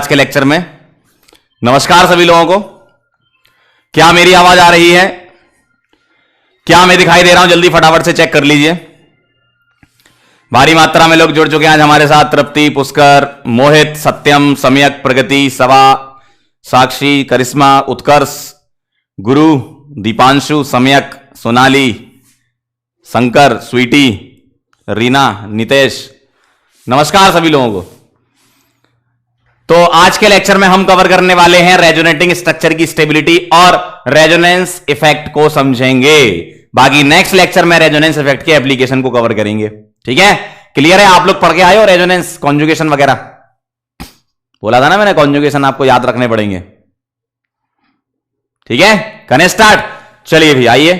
के लेक्चर में। नमस्कार सभी लोगों को। क्या मेरी आवाज आ रही है? क्या मैं दिखाई दे रहा हूं? जल्दी फटाफट से चेक कर लीजिए। भारी मात्रा में लोग जुड़ चुके हैं आज हमारे साथ। तृप्ति, पुष्कर, मोहित, सत्यम, सम्यक, प्रगति, सवा, साक्षी, करिश्मा, उत्कर्ष, गुरु, दीपांशु, सम्यक, सोनाली, शंकर, स्वीटी, रीना, नितेश। नमस्कार सभी लोगों को। तो आज के लेक्चर में हम कवर करने वाले हैं रेजोनेटिंग स्ट्रक्चर की स्टेबिलिटी और रेजोनेंस इफेक्ट को समझेंगे। बाकी नेक्स्ट लेक्चर में रेजोनेंस इफेक्ट के एप्लीकेशन को कवर करेंगे। ठीक है, क्लियर है? आप लोग पढ़ के आए हो रेजोनेंस, कॉन्जुगेशन वगैरह? बोला था ना मैंने, कॉन्जुगेशन आपको याद रखने पड़ेंगे। ठीक है, करें स्टार्ट? चलिए भी आइए।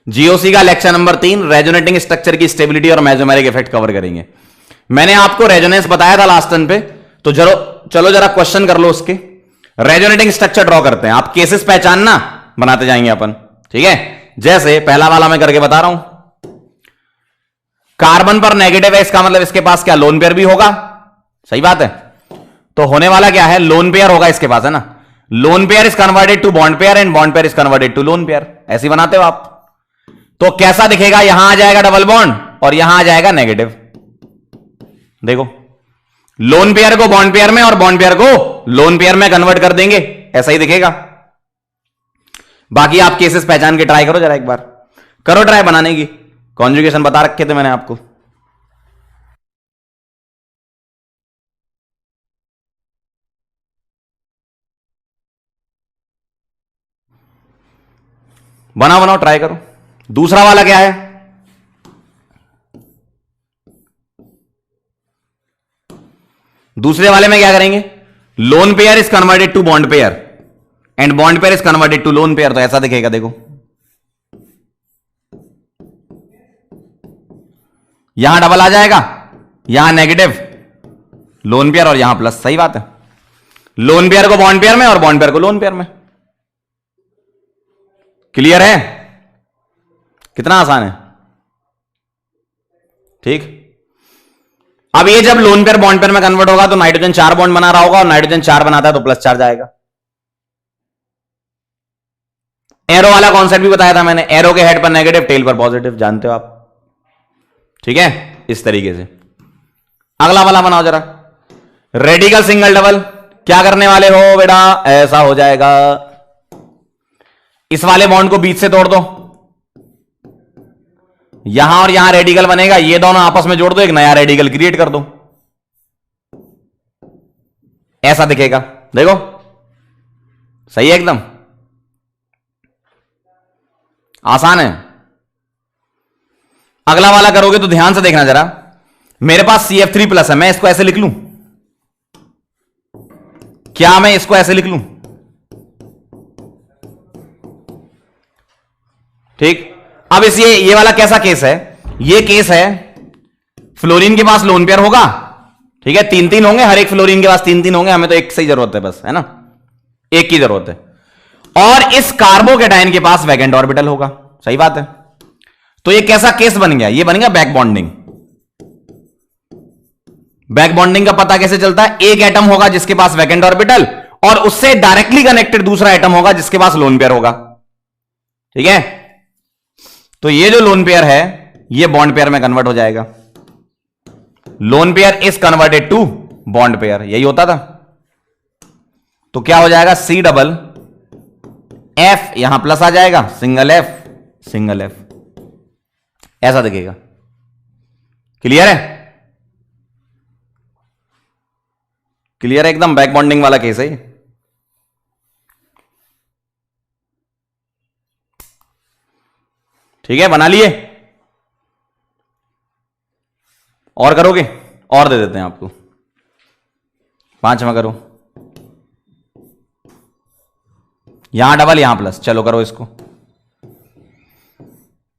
जीओसी का लेक्चर नंबर 3 रेजोनेटिंग स्ट्रक्चर की स्टेबिलिटी और मेसोमेरिक इफेक्ट कवर करेंगे। मैंने आपको रेजोनेंस बताया था लास्ट टर्न पे, तो चलो जरा क्वेश्चन कर लो उसके। रेजोनेटिंग स्ट्रक्चर ड्रॉ करते हैं, आप केसेस पहचानना, बनाते जाएंगे अपन। ठीक है, जैसे पहला वाला मैं करके बता रहा हूं। कार्बन पर नेगेटिव है, इसका मतलब इसके पास क्या लोन पेयर भी होगा। सही बात है। तो होने वाला क्या है, लोन पेयर होगा इसके पास, है ना। Lone pair is converted to bond pair and bond pair is converted to lone pair. ऐसे बनाते हो आप। तो कैसा दिखेगा, यहां आ जाएगा डबल बॉन्ड और यहां आ जाएगा नेगेटिव। देखो, लोन पेयर को बॉन्ड पेयर में और बॉन्ड पेयर को लोन पेयर में कन्वर्ट कर देंगे, ऐसा ही दिखेगा। बाकी आप केसेस पहचान के ट्राई करो जरा, एक बार करो ट्राई बनाने की। कॉन्जुगेशन बता रखे थे मैंने आपको। बनाओ बनाओ, ट्राई करो। दूसरा वाला क्या है, दूसरे वाले में क्या करेंगे, lone pair is converted to bond pair and bond pair is converted to lone pair. तो ऐसा दिखेगा, देखो यहां डबल आ जाएगा, यहां नेगेटिव लोन पेयर और यहां प्लस। सही बात है, लोन पेयर को बॉन्ड पेयर में और बॉन्ड पेयर को लोन पेयर में। क्लियर है? कितना आसान है। ठीक, अब ये जब लोन पेयर बॉन्ड पेयर में कन्वर्ट होगा तो नाइट्रोजन 4 बॉन्ड बना रहा होगा और नाइट्रोजन 4 बनाता है तो प्लस चार्ज आएगा। एरो वाला कॉन्सेप्ट भी बताया था मैंने, एरो के हेड पर नेगेटिव, टेल पर पॉजिटिव, जानते हो आप। ठीक है, इस तरीके से। अगला वाला बनाओ जरा, रेडिकल सिंगल डबल। क्या करने वाले हो बेटा, ऐसा हो जाएगा, इस वाले बॉन्ड को बीच से तोड़ दो, यहां और यहां रेडिकल बनेगा, ये दोनों आपस में जोड़ दो, एक नया रेडिकल क्रिएट कर दो, ऐसा दिखेगा। देखो सही है, एकदम आसान है। अगला वाला करोगे तो ध्यान से देखना जरा। मेरे पास CF3 प्लस है, मैं इसको ऐसे लिख लूं, क्या मैं इसको ऐसे लिख लूं? ठीक, अब इस ये वाला कैसा केस है, ये केस है फ्लोरीन के पास लोन पेयर होगा। ठीक है, 3-3 होंगे, हर एक फ्लोरीन के पास 3-3 होंगे, हमें तो एक से जरूरत है बस, है ना, एक की जरूरत है। और इस कार्बोकेटाइन के पास वैकेंट ऑर्बिटल होगा। सही बात है। तो ये कैसा केस बन गया, ये बन गया बैक बॉन्डिंग। बैक बॉन्डिंग का पता कैसे चलता है, एक एटम होगा जिसके पास वैकेंट ऑर्बिटल और उससे डायरेक्टली कनेक्टेड दूसरा एटम होगा जिसके पास लोन पेयर होगा। ठीक है, तो ये जो लोन पेयर है ये बॉन्ड पेयर में कन्वर्ट हो जाएगा। Lone pair is converted to bond pair, यही होता था। तो क्या हो जाएगा, C डबल F, यहां प्लस आ जाएगा, सिंगल F सिंगल F, ऐसा दिखेगा। क्लियर है? क्लियर है एकदम, बैक बॉन्डिंग वाला केस है। ठीक है, बना लिए? और करोगे? और दे देते हैं आपको, 5वां करो, यहां डबल यहां प्लस, चलो करो इसको।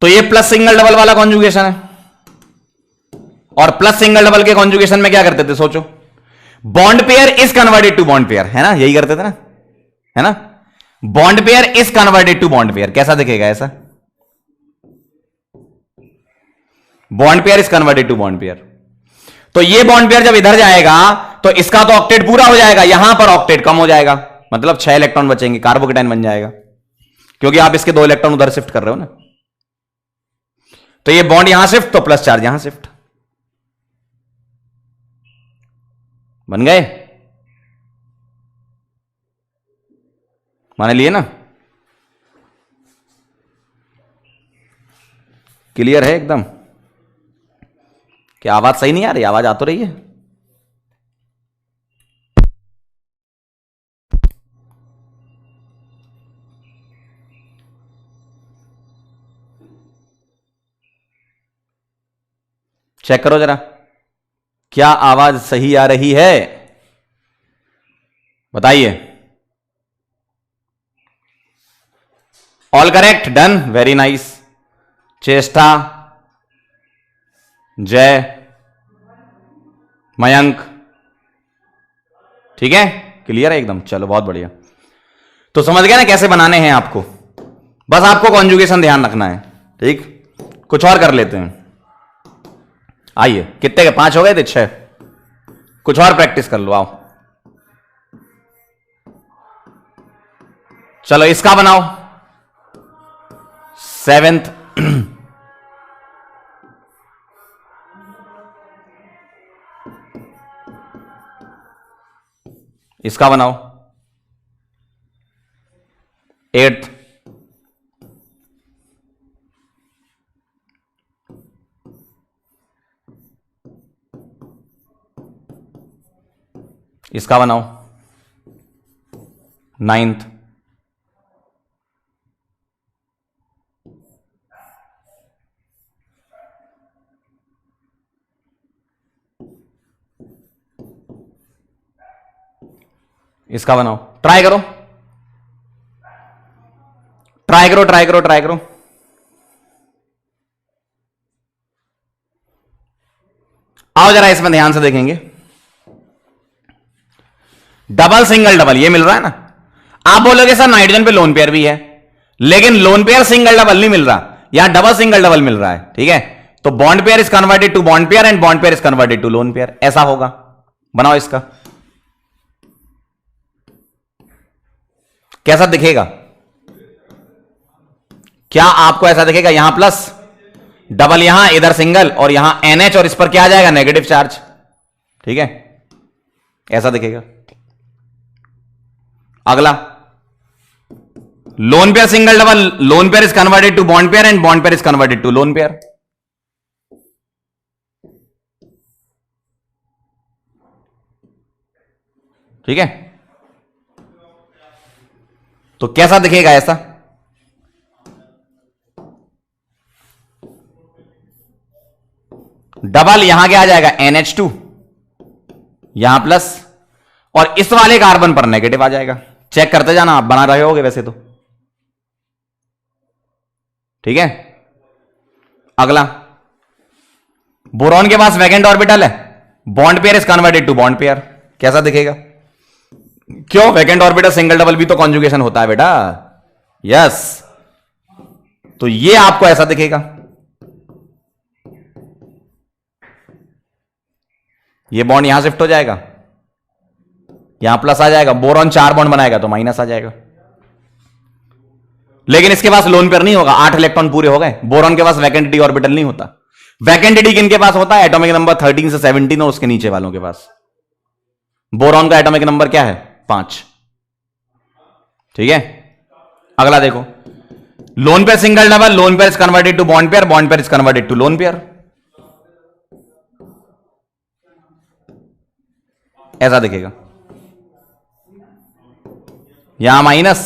तो ये प्लस सिंगल डबल वाला कॉन्जुगेशन है, और प्लस सिंगल डबल के कॉन्जुगेशन में क्या करते थे, सोचो, bond pair is converted to bond pair, है ना, यही करते थे ना, है ना। Bond pair is converted to bond pair, कैसा दिखेगा ऐसा, bond pair is converted to bond pair. तो ये बॉन्ड पेयर जब इधर जाएगा तो इसका तो ऑक्टेट पूरा हो जाएगा, यहां पर ऑक्टेट कम हो जाएगा, मतलब 6 इलेक्ट्रॉन बचेंगे, कार्बोकेटाइन बन जाएगा, क्योंकि आप इसके 2 इलेक्ट्रॉन उधर शिफ्ट कर रहे हो ना। तो ये बॉन्ड यहां शिफ्ट, तो प्लस चार्ज यहां शिफ्ट, बन गए, मान लिए ना। क्लियर है एकदम? क्या आवाज सही नहीं आ रही? आवाज आ तो रही है। चेक करो जरा, क्या आवाज सही आ रही है? बताइए। All correct, done, very nice. चेष्टा, जय, मयंक, ठीक है, क्लियर है एकदम। चलो बहुत बढ़िया। तो समझ गए ना कैसे बनाने हैं आपको, बस आपको कॉन्जुगेशन ध्यान रखना है। ठीक, कुछ और कर लेते हैं। आइए, कितने के 5 हो गए थे? 6। कुछ और प्रैक्टिस कर लो, आओ। चलो इसका बनाओ, 7th। इसका बनाओ, 8th। इसका बनाओ, 9th। इसका बनाओ, ट्राई करो, ट्राई करो, ट्राई करो, ट्राई करो। आओ जरा इसमें ध्यान से देखेंगे। डबल सिंगल डबल ये मिल रहा है ना। आप बोलोगे सर नाइट्रोजन पे लोन पेयर भी है, लेकिन लोन पेयर सिंगल डबल नहीं मिल रहा, यहां डबल सिंगल डबल मिल रहा है। ठीक है, तो bond pair is converted to bond pair and bond pair is converted to lone pair, ऐसा होगा। बनाओ इसका, कैसा दिखेगा? क्या आपको ऐसा दिखेगा? यहां प्लस डबल, यहां इधर सिंगल, और यहां NH, और इस पर क्या आ जाएगा? Negative charge. ठीक है, ऐसा दिखेगा। अगला, lone pair single double, lone pair is converted to bond pair and bond pair is converted to lone pair. ठीक है, तो कैसा दिखेगा? ऐसा डबल, यहां क्या आ जाएगा? NH2, यहां प्लस, और इस वाले कार्बन पर नेगेटिव आ जाएगा। चेक करते जाना, आप बना रहे होगे वैसे तो। ठीक है, अगला, बोरॉन के पास वैकेंट ऑर्बिटल है, bond pair is converted to bond pair, कैसा दिखेगा? क्यों? वैकेंट ऑर्बिटल सिंगल डबल भी तो कॉन्जुगेशन होता है बेटा। यस, तो ये आपको ऐसा दिखेगा। ये बॉन्ड यहां शिफ्ट हो जाएगा, यहां प्लस आ जाएगा, बोरॉन 4 बॉन्ड बनाएगा तो माइनस आ जाएगा। लेकिन इसके पास लोन पेयर नहीं होगा, 8 इलेक्ट्रॉन पूरे हो गए। बोरॉन के पास वैकेंट डी ऑर्बिटल नहीं होता। वैकेंट डी किन के पास होता है? एटॉमिक नंबर 13 से 17 और उसके नीचे वालों के पास। बोरॉन का एटॉमिक नंबर क्या है? 5। ठीक है, अगला देखो, lone pair single double, lone pair is converted to bond pair, bond pair is converted to lone pair, ऐसा दिखेगा। यहां माइनस,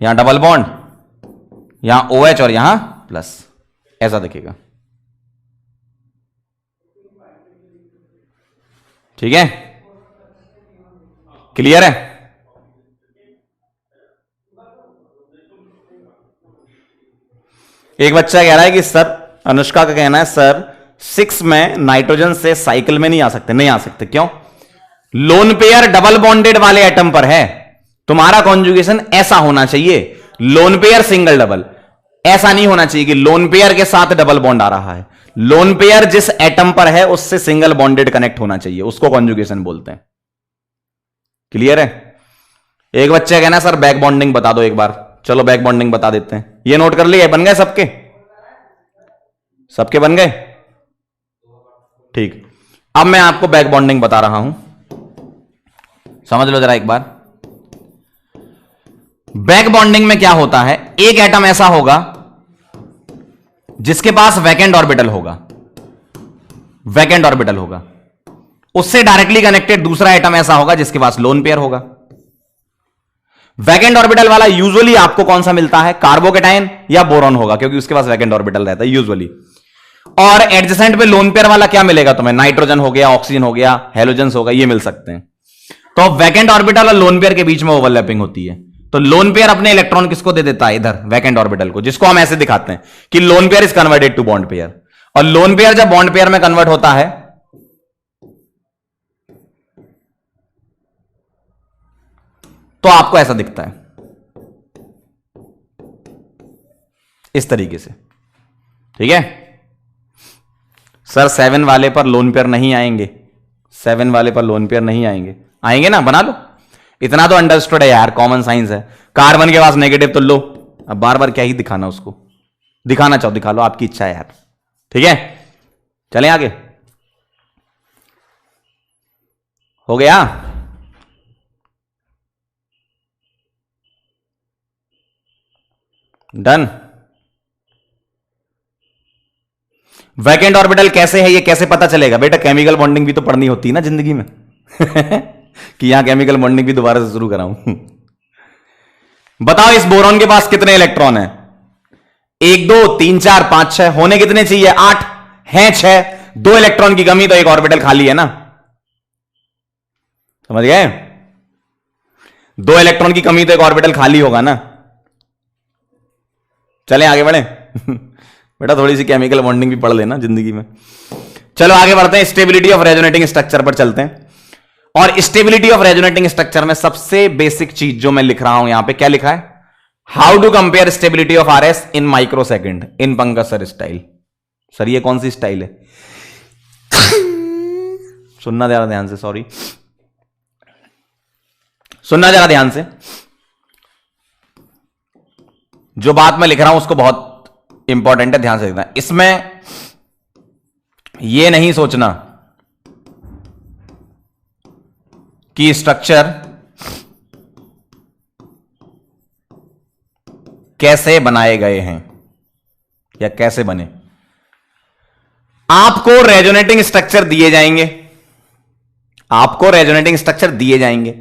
यहां डबल बॉन्ड, यहां OH और यहां प्लस, ऐसा दिखेगा। ठीक है, क्लियर है? एक बच्चा कह रहा है कि सर, अनुष्का का कहना है सर 6 में नाइट्रोजन से साइकिल में नहीं आ सकते। नहीं आ सकते, क्यों? लोन पेयर डबल बॉन्डेड वाले एटम पर है, तुम्हारा कॉन्जुगेशन ऐसा होना चाहिए, लोन पेयर सिंगल डबल। ऐसा नहीं होना चाहिए कि लोन पेयर के साथ डबल बॉन्ड आ रहा है। लोन पेयर जिस एटम पर है उससे सिंगल बॉन्डेड कनेक्ट होना चाहिए, उसको कॉन्जुगेशन बोलते हैं। क्लियर है? एक बच्चे कहना सर बैक बॉन्डिंग बता दो एक बार, चलो बैक बॉन्डिंग बता देते हैं। ये नोट कर लिए? बन गए सबके? सबके बन गए? ठीक। अब मैं आपको बैक बॉन्डिंग बता रहा हूं, समझ लो जरा एक बार। बैक बॉन्डिंग में क्या होता है, एक एटम ऐसा होगा जिसके पास वैकेंट ऑर्बिटल होगा, वैकेंट ऑर्बिटल होगा, उससे डायरेक्टली कनेक्टेड दूसरा एटम ऐसा होगा जिसके पास लोन पेयर होगा। वैकेंट ऑर्बिटल वाला यूजुअली आपको कौन सा मिलता है, कार्बोकेटाइन या बोरॉन होगा, क्योंकि उसके पास वैकेंट ऑर्बिटल रहता है यूजुअली। और एडजेसेंट पे लोन पेयर वाला क्या मिलेगा तुम्हें, नाइट्रोजन हो गया, ऑक्सीजन हो गया, हेलोजन्स हो गया, ये मिल सकते हैं। तो वैकेंट ऑर्बिटल और लोन पेयर के बीच में ओवरलैपिंग होती है, तो लोन पेयर अपने इलेक्ट्रॉन किसको दे देता है, इधर वैकेंट ऑर्बिटल को, जिसको हम ऐसे दिखाते हैं कि lone pair is converted to bond pair. और लोन पेयर जब बॉन्ड पेयर में कन्वर्ट होता है तो आपको ऐसा दिखता है, इस तरीके से। ठीक है सर, 7 वाले पर लोन पेयर नहीं आएंगे, 7 वाले पर लोन पेयर नहीं आएंगे, आएंगे ना, बना लो। इतना तो अंडरस्टूड है यार, कॉमन साइंस है। कार्बन के पास नेगेटिव तो लो, अब बार बार क्या ही दिखाना, उसको दिखाना चाहो दिखा लो, आपकी इच्छा है यार। ठीक है चलें आगे, हो गया? डन। वैकेंट ऑर्बिटल कैसे है, ये कैसे पता चलेगा बेटा, केमिकल बॉन्डिंग भी तो पढ़नी होती है ना जिंदगी में कि यहां केमिकल बॉन्डिंग भी दोबारा से शुरू कराऊं बताओ इस बोरॉन के पास कितने इलेक्ट्रॉन है, 1 2 3 4 5 6, होने कितने चाहिए, 8 हैं, 6, 2 इलेक्ट्रॉन की कमी तो एक ऑर्बिटल खाली है ना, समझ गए? 2 इलेक्ट्रॉन की कमी तो एक ऑर्बिटल खाली होगा ना। चलें आगे बढ़े बेटा, थोड़ी सी केमिकल बॉन्डिंग भी पढ़ लेना जिंदगी में। चलो आगे बढ़ते हैं, स्टेबिलिटी ऑफ रेजोनेटिंग स्ट्रक्चर पर चलते हैं। और स्टेबिलिटी ऑफ रेजोनेटिंग स्ट्रक्चर में सबसे बेसिक चीज जो मैं लिख रहा हूं यहां पे, क्या लिखा है, how to compare stability of RS in microsecond in Pankaj sir style. Sir ये कौन सी स्टाइल है सुनना जरा ध्यान से, सॉरी सुनना जरा ध्यान से, जो बात मैं लिख रहा हूं उसको बहुत इंपॉर्टेंट है, ध्यान से देखना। इसमें यह नहीं सोचना कि स्ट्रक्चर कैसे बनाए गए हैं या कैसे बने। आपको रेजोनेटिंग स्ट्रक्चर दिए जाएंगे, आपको रेजोनेटिंग स्ट्रक्चर दिए जाएंगे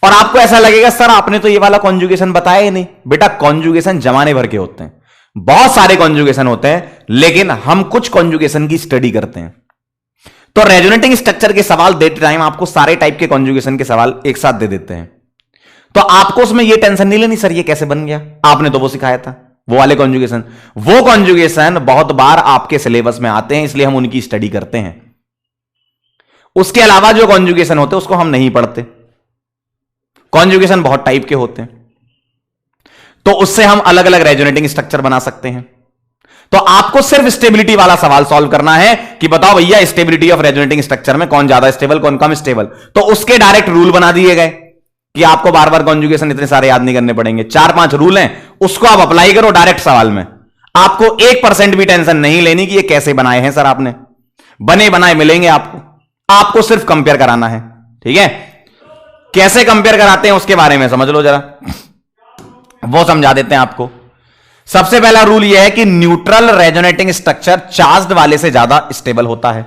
और आपको ऐसा लगेगा सर आपने तो ये वाला कॉन्जुगेशन बताया ही नहीं। बेटा कॉन्जुगेशन जमाने भर के होते हैं, बहुत सारे कॉन्जुगेशन होते हैं, लेकिन हम कुछ कॉन्जुगेशन की स्टडी करते हैं। तो रेजोनेटिंग स्ट्रक्चर के सवाल देते टाइम आपको सारे टाइप के कॉन्जुगेशन के सवाल एक साथ दे देते हैं, तो आपको उसमें यह टेंशन नहीं लेनी सर ये कैसे बन गया, आपने तो वो सिखाया था वो वाले कॉन्जुगेशन। वो कॉन्जुगेशन बहुत बार आपके सिलेबस में आते हैं, इसलिए हम उनकी स्टडी करते हैं। उसके अलावा जो कॉन्जुगेशन होते हैं उसको हम नहीं पढ़ते। कॉन्जुगेशन बहुत टाइप के होते हैं, तो उससे हम अलग अलग रेजोनेटिंग स्ट्रक्चर बना सकते हैं। तो आपको सिर्फ स्टेबिलिटी वाला सवाल सॉल्व करना है कि बताओ भैया स्टेबिलिटी ऑफ रेजोनेटिंग स्ट्रक्चर में कौन ज्यादा स्टेबल कौन कम स्टेबल। तो उसके डायरेक्ट रूल बना दिए गए कि आपको बार बार कॉन्जुगेशन इतने सारे याद नहीं करने पड़ेंगे, 4-5 रूल हैं, उसको आप अप्लाई करो डायरेक्ट सवाल में। आपको 1% भी टेंशन नहीं लेनी कि ये कैसे बनाए हैं सर आपने, बने बनाए मिलेंगे आपको सिर्फ कंपेयर कराना है। ठीक है, कैसे कंपेयर कराते हैं उसके बारे में समझ लो जरा, वो समझा देते हैं आपको। सबसे पहला रूल यह है कि न्यूट्रल रेजोनेटिंग स्ट्रक्चर चार्ज्ड वाले से ज्यादा स्टेबल होता है।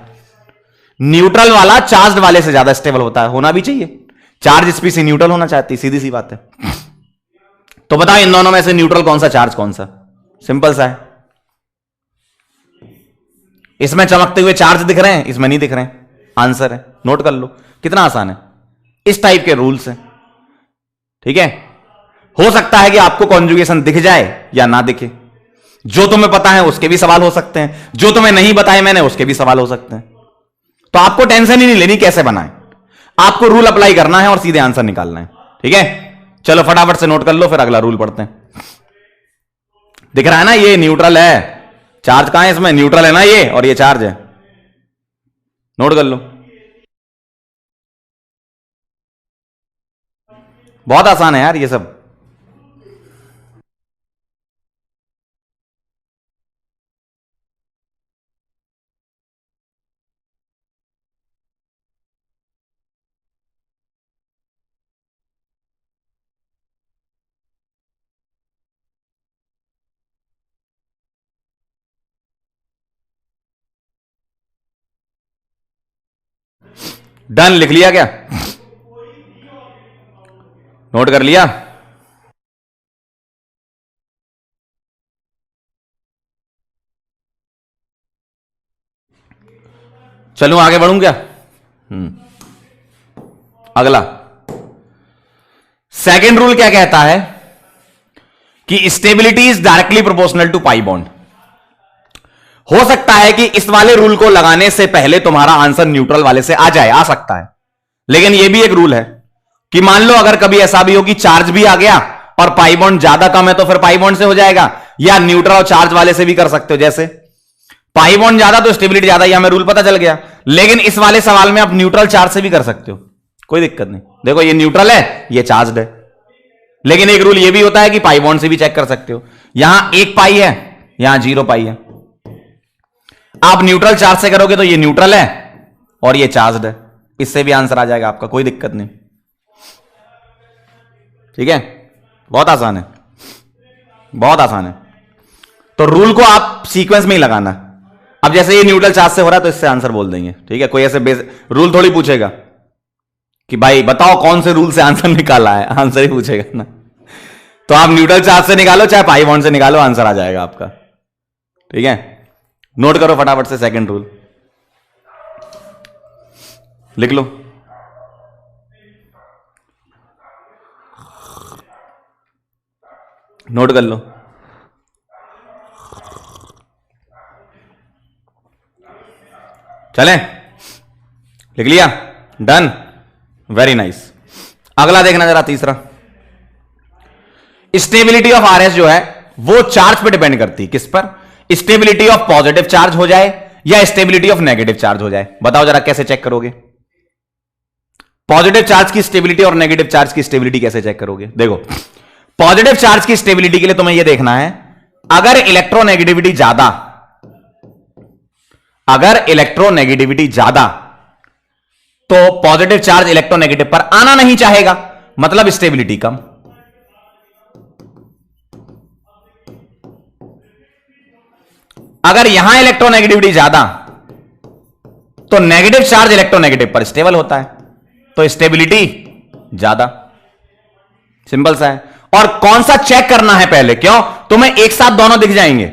न्यूट्रल वाला चार्ज्ड वाले से ज्यादा स्टेबल होता है, होना भी चाहिए। चार्ज स्पीसीज न्यूट्रल होना चाहती, सीधी सी बात है। तो बताओ इन दोनों में से न्यूट्रल कौन सा, चार्ज कौन सा? सिंपल सा है, इसमें चमकते हुए चार्ज दिख रहे हैं, इसमें नहीं दिख रहे हैं, आंसर है। नोट कर लो कितना आसान है, इस टाइप के रूल्स हैं। ठीक है, हो सकता है कि आपको कॉन्जुगेशन दिख जाए या ना दिखे, जो तुम्हें पता है उसके भी सवाल हो सकते हैं, जो तुम्हें नहीं बताए मैंने उसके भी सवाल हो सकते हैं। तो आपको टेंशन ही नहीं लेनी कैसे बनाए, आपको रूल अप्लाई करना है और सीधे आंसर निकालना है। ठीक है, चलो फटाफट से नोट कर लो, फिर अगला रूल पढ़ते हैं। दिख रहा है ना, ये न्यूट्रल है, चार्ज कहां है इसमें? न्यूट्रल है ना ये, और ये चार्ज है। नोट कर लो, बहुत आसान है यार ये सब। डन, लिख लिया क्या? नोट कर लिया? चलूं आगे बढ़ूं क्या? अगला सेकेंड रूल क्या कहता है कि stability is directly proportional to pi bond. हो सकता है कि इस वाले रूल को लगाने से पहले तुम्हारा आंसर न्यूट्रल वाले से आ जाए, आ सकता है, लेकिन यह भी एक रूल है कि मान लो अगर कभी ऐसा भी हो कि चार्ज भी आ गया और पाई बॉन्ड ज्यादा कम है तो फिर पाई बॉन्ड से हो जाएगा, या न्यूट्रल और चार्ज वाले से भी कर सकते हो। जैसे पाई बॉन्ड ज्यादा तो स्टेबिलिटी ज्यादा, यह हमें रूल पता चल गया। लेकिन इस वाले सवाल में आप न्यूट्रल चार्ज से भी कर सकते हो, कोई दिक्कत नहीं। देखो ये न्यूट्रल है, ये चार्ज है, लेकिन एक रूल ये भी होता है कि पाई बॉन्ड से भी चेक कर सकते हो। यहां 1 पाई है, यहां 0 पाई है। आप न्यूट्रल चार्ज से करोगे तो ये न्यूट्रल है और ये चार्ज है, इससे भी आंसर आ जाएगा आपका, कोई दिक्कत नहीं। ठीक है, बहुत आसान है, बहुत आसान है। तो रूल को आप सीक्वेंस में ही लगाना। अब जैसे ये न्यूट्रल चार्ज से हो रहा है तो इससे आंसर बोल देंगे। ठीक है, कोई ऐसे रूल थोड़ी पूछेगा कि भाई बताओ कौन से रूल से आंसर निकाला है, आंसर ही पूछेगा ना। तो आप न्यूट्रल चार्ज से निकालो चाहे पाई बॉन्ड से निकालो, आंसर आ जाएगा आपका। ठीक है, नोट करो फटाफट से सेकंड रूल, लिख लो। नोट कर लो। चलें, लिख लिया? Done, very nice. अगला देखना जरा, तीसरा। स्टेबिलिटी ऑफ आरएस जो है वो चार्ज पे डिपेंड करती है। किस पर? स्टेबिलिटी ऑफ पॉजिटिव चार्ज हो जाए या स्टेबिलिटी ऑफ नेगेटिव चार्ज हो जाए। बताओ जरा कैसे चेक करोगे? पॉजिटिव चार्ज की स्टेबिलिटी और नेगेटिव चार्ज की स्टेबिलिटी कैसे चेक करोगे? देखो, पॉजिटिव चार्ज की स्टेबिलिटी के लिए तुम्हें यह देखना है, अगर इलेक्ट्रोनेगेटिविटी ज्यादा, अगर इलेक्ट्रोनेगेटिविटी ज्यादा तो पॉजिटिव चार्ज इलेक्ट्रोनेगेटिव पर आना नहीं चाहेगा, मतलब स्टेबिलिटी कम। अगर यहां इलेक्ट्रोनेगेटिविटी ज्यादा तो नेगेटिव चार्ज इलेक्ट्रोनेगेटिव पर स्टेबल होता है, तो स्टेबिलिटी ज्यादा। सिंपल सा है। और कौन सा चेक करना है पहले? क्यों? तुम्हें एक साथ दोनों दिख जाएंगे,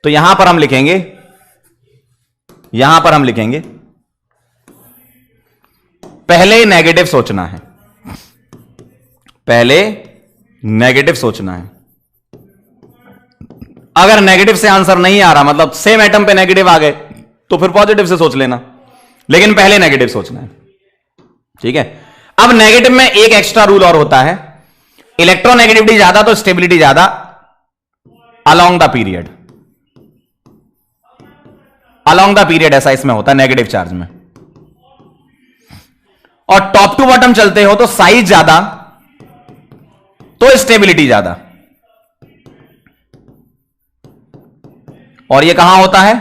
तो यहां पर हम लिखेंगे, यहां पर हम लिखेंगे पहले नेगेटिव सोचना है, पहले नेगेटिव सोचना है। अगर नेगेटिव से आंसर नहीं आ रहा, मतलब सेम एटम पे नेगेटिव आ गए, तो फिर पॉजिटिव से सोच लेना, लेकिन पहले नेगेटिव सोचना है। ठीक है, अब नेगेटिव में एक एक्स्ट्रा रूल और होता है, इलेक्ट्रोनेगेटिविटी ज्यादा तो स्टेबिलिटी ज्यादा along the period. Along the period ऐसा इसमें होता है नेगेटिव चार्ज में। और टॉप टू बॉटम चलते हो तो साइज ज्यादा तो स्टेबिलिटी ज्यादा। और ये कहां होता है?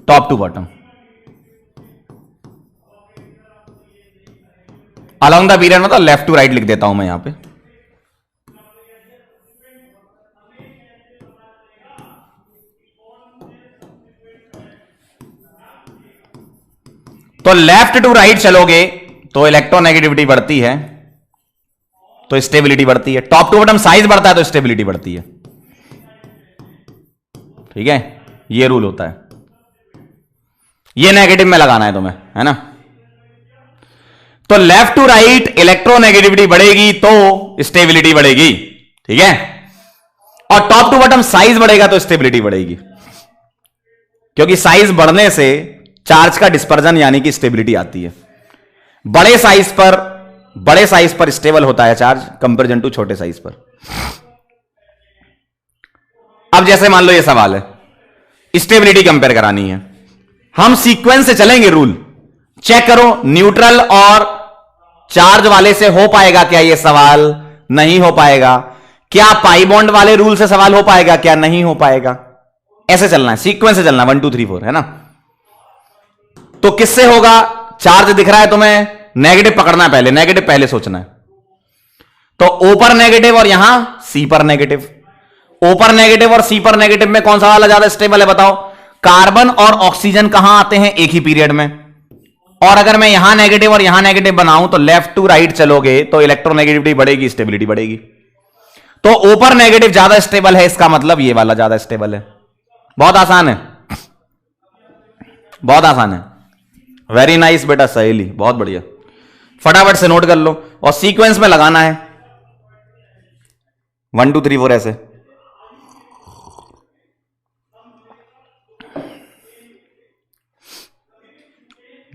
Top to bottom. Along the period मतलब लेफ्ट टू राइट लिख देता हूं मैं यहां पे। तो लेफ्ट टू राइट चलोगे तो इलेक्ट्रोनेगेटिविटी बढ़ती है तो स्टेबिलिटी बढ़ती है। टॉप टू बॉटम साइज बढ़ता है तो स्टेबिलिटी बढ़ती है। ठीक है, ये रूल होता है। ये नेगेटिव में लगाना है तुम्हें, है ना? तो लेफ्ट टू राइट इलेक्ट्रोनेगेटिविटी बढ़ेगी तो स्टेबिलिटी बढ़ेगी। ठीक है, और टॉप टू बॉटम साइज बढ़ेगा तो स्टेबिलिटी बढ़ेगी, क्योंकि साइज बढ़ने से चार्ज का डिस्पर्जन यानी कि स्टेबिलिटी आती है। बड़े साइज पर स्टेबल होता है चार्ज कंपेरिजन टू छोटे साइज पर। अब जैसे मान लो ये सवाल है, स्टेबिलिटी कंपेयर करानी है, हम सीक्वेंस से चलेंगे, रूल चेक करो, न्यूट्रल और चार्ज वाले से हो पाएगा क्या ये सवाल? नहीं हो पाएगा। क्या पाई बॉन्ड वाले रूल से सवाल हो पाएगा क्या? नहीं हो पाएगा। ऐसे चलना है, सीक्वेंस से चलना, 1 2 3 4, है ना? तो किससे होगा? चार्ज दिख रहा है तुम्हें, नेगेटिव पकड़ना है, पहले नेगेटिव पहले सोचना है। तो ओ पर नेगेटिव और यहां सी पर नेगेटिव। ओ पर नेगेटिव और सी पर नेगेटिव में कौन सा वाला ज्यादा स्टेबल है बताओ? कार्बन और ऑक्सीजन कहां आते हैं? एक ही पीरियड में। और अगर मैं यहां नेगेटिव और यहां नेगेटिव बनाऊं तो लेफ्ट टू राइट चलोगे तो इलेक्ट्रोनेगेटिविटी बढ़ेगी, स्टेबिलिटी बढ़ेगी। तो ओ पर नेगेटिव ज्यादा स्टेबल है, इसका मतलब ये वाला ज्यादा स्टेबल है। बहुत आसान है, बहुत आसान है। वेरी नाइस बेटा, सहेली, बहुत बढ़िया। फटाफट से नोट कर लो और सीक्वेंस में लगाना है, 1 2 3 4 ऐसे।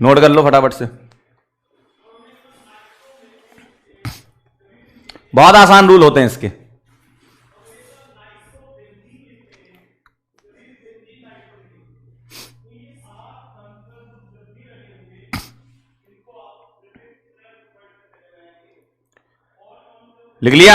नोट कर लो फटाफट से, बहुत आसान रूल होते हैं इसके। लिख लिया?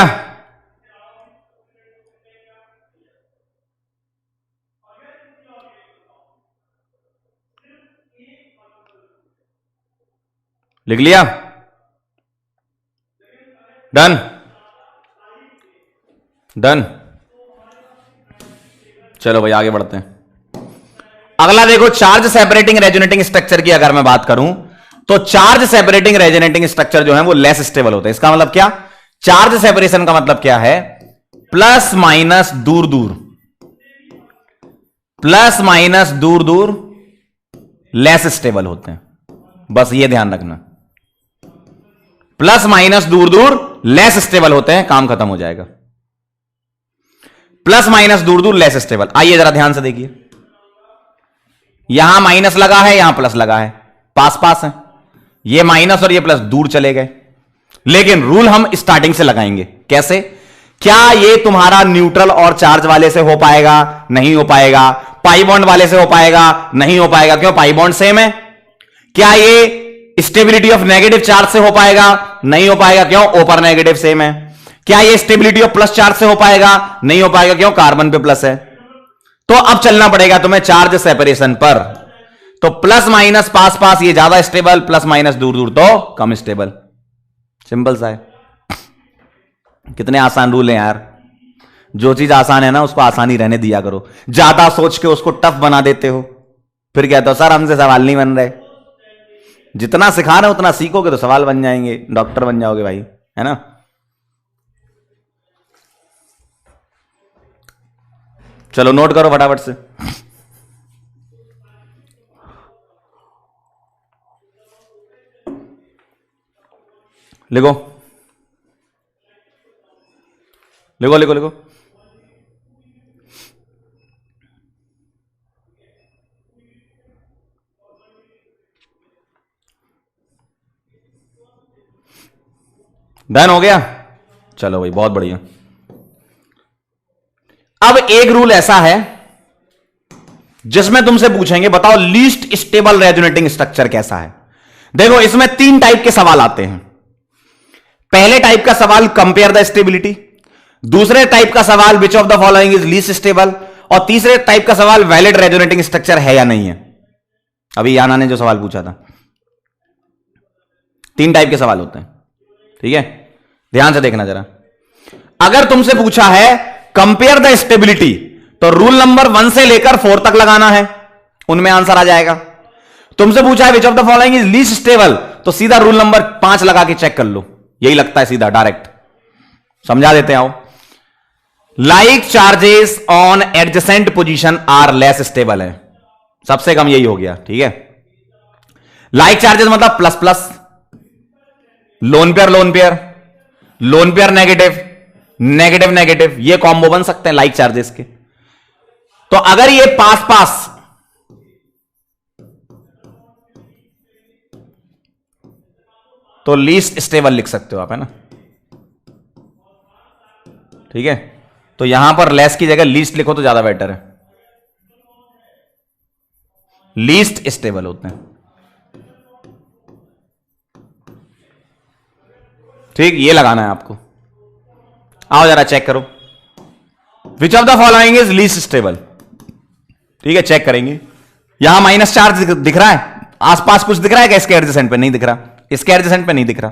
लिख लिया? डन? डन? चलो भाई आगे बढ़ते हैं। अगला देखो, चार्ज सेपरेटिंग रेजोनेटिंग स्ट्रक्चर की अगर मैं बात करूं तो चार्ज सेपरेटिंग रेजोनेटिंग स्ट्रक्चर जो है वो लेस स्टेबल होते हैं। इसका मतलब क्या? चार्ज सेपरेशन का मतलब क्या है? प्लस माइनस दूर दूर, प्लस माइनस दूर दूर लेस स्टेबल होते हैं। बस ये ध्यान रखना, प्लस माइनस दूर दूर लेस स्टेबल होते हैं, काम खत्म हो जाएगा। प्लस माइनस दूर दूर लेस स्टेबल। आइए जरा ध्यान से देखिए, यहां माइनस लगा है, यहां प्लस लगा है, पास पास है, ये माइनस और ये प्लस दूर चले गए। लेकिन रूल हम स्टार्टिंग से लगाएंगे। कैसे? क्या ये तुम्हारा न्यूट्रल और चार्ज वाले से हो पाएगा? नहीं हो पाएगा। पाई बॉन्ड वाले से हो पाएगा? नहीं हो पाएगा। क्यों? पाई बॉन्ड सेम है। क्या ये स्टेबिलिटी ऑफ नेगेटिव चार्ज से हो पाएगा? नहीं हो पाएगा। क्यों? ओ पर नेगेटिव सेम है। क्या ये स्टेबिलिटी ऑफ प्लस चार्ज से हो पाएगा? नहीं हो पाएगा। क्यों? कार्बन पे प्लस है। तो अब चलना पड़ेगा तुम्हें चार्ज सेपरेशन पर। तो प्लस माइनस पास पास ये ज्यादा स्टेबल, प्लस माइनस दूर दूर तो कम स्टेबल। सिंपल सा है। कितने आसान रूल हैं यार। जो चीज आसान है ना उसको आसान ही रहने दिया करो, ज्यादा सोच के उसको टफ बना देते हो, फिर कहते हो सर हमसे सवाल नहीं बन रहे। जितना सिखा रहे हो उतना सीखोगे तो सवाल बन जाएंगे, डॉक्टर बन जाओगे भाई, है ना? चलो नोट करो फटाफट से। लिखो लिखो लिखो लिखो। डन हो गया? चलो भाई बहुत बढ़िया। अब एक रूल ऐसा है जिसमें तुमसे पूछेंगे बताओ लीस्ट स्टेबल रेजोनेटिंग स्ट्रक्चर कैसा है। देखो इसमें 3 टाइप के सवाल आते हैं। पहले टाइप का सवाल कंपेयर द स्टेबिलिटी, दूसरे टाइप का सवाल which of the following is least stable, और तीसरे टाइप का सवाल वैलिड रेजोनेटिंग स्ट्रक्चर है या नहीं है। अभी याना ने जो सवाल पूछा था, 3 टाइप के सवाल होते हैं, ठीक है? ध्यान से देखना जरा। अगर तुमसे पूछा है कंपेयर द स्टेबिलिटी तो रूल नंबर 1 से लेकर 4 तक लगाना है, उनमें आंसर आ जाएगा। तुमसे पूछा है which of the following is least stable तो सीधा रूल नंबर 5 लगा के चेक कर लो, यही लगता है सीधा डायरेक्ट। समझा देते हैं। Like charges on adjacent position are less stable है, सबसे कम यही हो गया, ठीक है? लाइक चार्जेस मतलब plus plus, lone pair lone pair, lone pair negative, negative negative, ये कॉम्बो बन सकते हैं लाइक चार्जेस के। तो अगर ये पास पास तो लीस्ट स्टेबल लिख सकते हो आप, है ना? ठीक है? तो यहां पर लेस की जगह लीस्ट लिखो तो ज्यादा बेटर है। लीस्ट स्टेबल होते हैं। ठीक, ये लगाना है आपको। आओ जरा चेक करो, which of the following is least stable. ठीक है, चेक करेंगे। यहां माइनस चार्ज दिख रहा है, आसपास कुछ दिख रहा है क्या? इसके एडजेसेंट पे नहीं दिख रहा, इसके एडजेसेंट पे नहीं दिख रहा।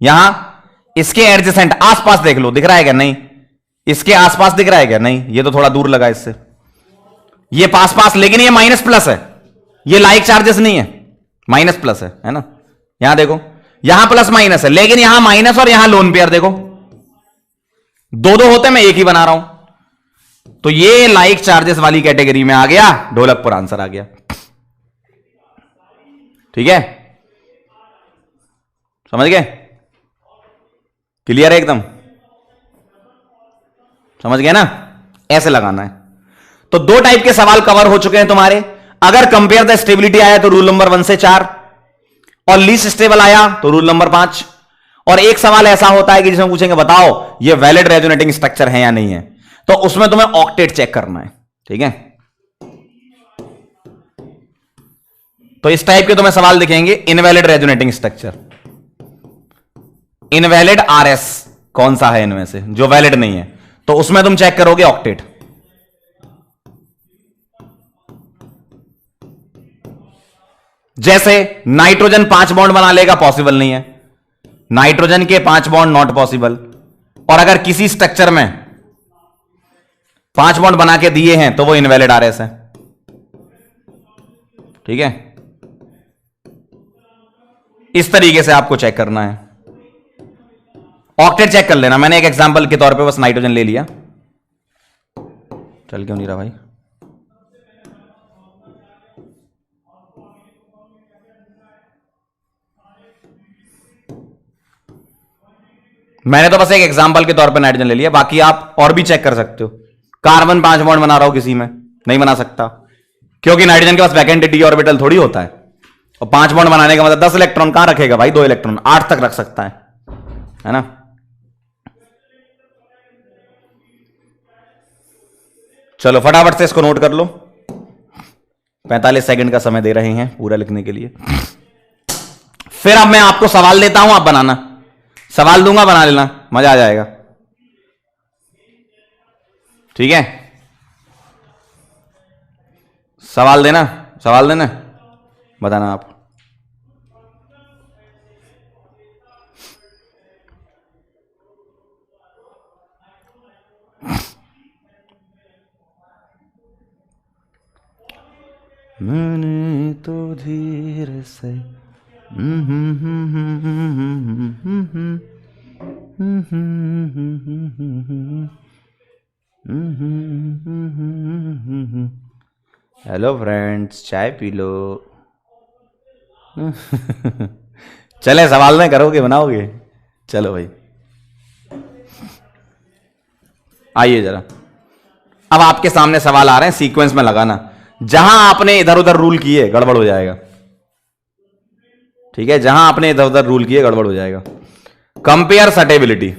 यहां इसके एडजेसेंट आसपास देख लो, दिख रहा है क्या? नहीं। इसके आसपास दिख रहा है क्या? नहीं। ये तो थोड़ा दूर लगा इससे, ये पास पास, लेकिन ये माइनस प्लस है, ये लाइक चार्जेस नहीं है, माइनस प्लस है ना। यहां देखो, यहां प्लस माइनस है, लेकिन यहां माइनस और यहां लोन पेयर देखो, दो दो होते, मैं एक ही बना रहा हूं। तो ये लाइक चार्जेस वाली कैटेगरी में आ गया, ढोलकपुर आंसर आ गया। ठीक है, समझ गए? क्लियर है एकदम? समझ गए ना? ऐसे लगाना है। तो दो टाइप के सवाल कवर हो चुके हैं तुम्हारे। अगर कंपेयर द स्टेबिलिटी आया तो रूल नंबर 1 से 4, और लीस्ट स्टेबल आया तो रूल नंबर 5। और एक सवाल ऐसा होता है कि जिसमें पूछेंगे बताओ ये वैलिड रेजोनेटिंग स्ट्रक्चर है या नहीं है, तो उसमें तुम्हें ऑक्टेट चेक करना है। ठीक है, तो इस टाइप के तुम्हें सवाल दिखेंगे। Invalid resonating structure, invalid RS कौन सा है इनमें से जो वैलिड नहीं है, तो उसमें तुम चेक करोगे ऑक्टेट। जैसे नाइट्रोजन 5 बॉन्ड बना लेगा, पॉसिबल नहीं है। नाइट्रोजन के 5 बॉन्ड नॉट पॉसिबल। और अगर किसी स्ट्रक्चर में 5 बॉन्ड बना के दिए हैं तो वो इनवैलिड आरएस है। ठीक है, इस तरीके से आपको चेक करना है। ऑक्टेट चेक कर लेना, मैंने एक एग्जांपल के तौर पे बस नाइट्रोजन ले लिया। चल क्यों नहीं रहा भाई? मैंने तो बस एक एग्जांपल के तौर पे नाइट्रोजन ले लिया, बाकी आप और भी चेक कर सकते हो। कार्बन 5 बॉन्ड बना रहा हो किसी में, नहीं बना सकता, क्योंकि नाइट्रोजन के पास वैकेंट डी ऑर्बिटल थोड़ी होता है। और 5 बॉन्ड बनाने का मतलब 10 इलेक्ट्रॉन कहां रखेगा भाई? 2 इलेक्ट्रॉन, 8 तक रख सकता है ना। चलो फटाफट से इसको नोट कर लो, 45 सेकंड का समय दे रहे हैं पूरा लिखने के लिए। फिर अब मैं आपको सवाल देता हूं, आप बनाना। सवाल दूंगा, बना लेना, मजा आ जाएगा। ठीक है, सवाल देना, सवाल देना, बताना आप। मैंने तो धीरे से हेलो फ्रेंड्स, चाय पी लो। चले सवाल नहीं करोगे, बनाओगे? चलो भाई, आइए जरा। अब आपके सामने सवाल आ रहे हैं, सीक्वेंस में लगाना। जहां आपने इधर उधर रूल किए गड़बड़ हो जाएगा। ठीक है, जहां आपने इधर उधर रूल किए गड़बड़ हो जाएगा। कंपेयर सटेबिलिटी,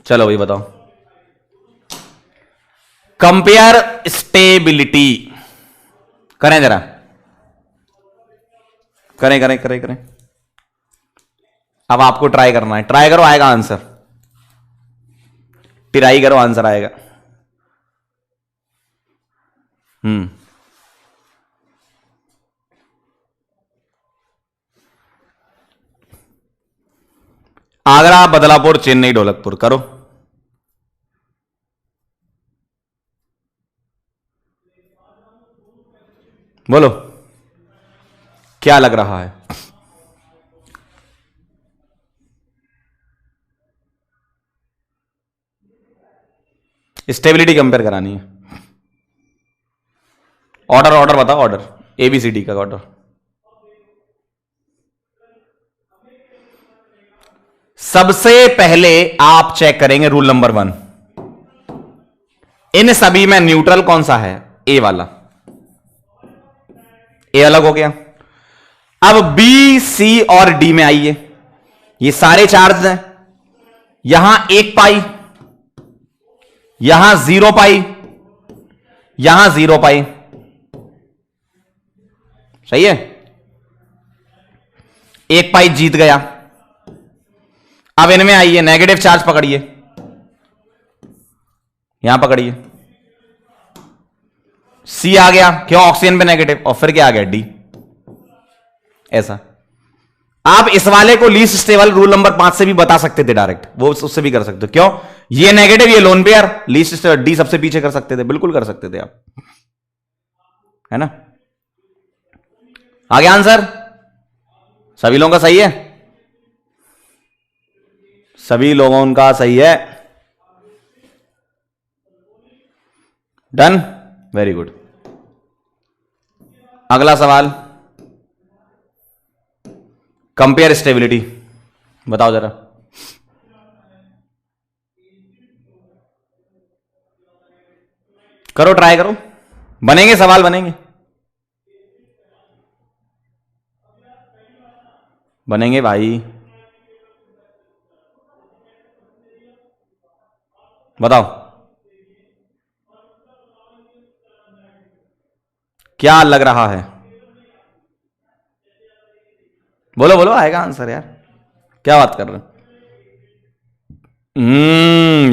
चलो भाई बताओ। कंपेयर स्टेबिलिटी करें जरा, करें करें करें करें। अब आपको ट्राई करना है, ट्राई करो, आएगा आंसर। ट्राई करो, आंसर आएगा। आगरा, बदलापुर, चेन्नई, ढोलकपुर, करो। बोलो क्या लग रहा है? स्टेबिलिटी कंपेयर करानी है। ऑर्डर ऑर्डर बताओ, ऑर्डर एबीसीडी का ऑर्डर। सबसे पहले आप चेक करेंगे रूल नंबर 1। इन सभी में न्यूट्रल कौन सा है? ए वाला। ए अलग हो गया। अब बी, सी और डी में आइए, ये सारे चार्ज हैं। यहां 1 पाई, यहां 0 पाई, यहां 0 पाई, सही है। 1 पाई जीत गया। अब इनमें आइए, नेगेटिव चार्ज पकड़िए, यहां पकड़िए, सी आ गया, क्यों? ऑक्सीजन पे नेगेटिव, और फिर क्या आ गया? डी। ऐसा आप इस वाले को लीस्ट स्टेबल रूल नंबर 5 से भी बता सकते थे डायरेक्ट, वो उससे भी कर सकते हो। क्यों? ये नेगेटिव, ये lone pair, least stable, D सबसे पीछे कर सकते थे, बिल्कुल कर सकते थे आप, है ना। आगे आंसर सभी लोगों का सही है, सभी लोगों का सही है। Done, very good. अगला सवाल, कंपेयर स्टेबिलिटी, बताओ जरा। करो, ट्राई करो, बनेंगे सवाल, बनेंगे, बनेंगे भाई, बताओ क्या लग रहा है। बोलो बोलो, आएगा आंसर यार, क्या बात कर रहे हो।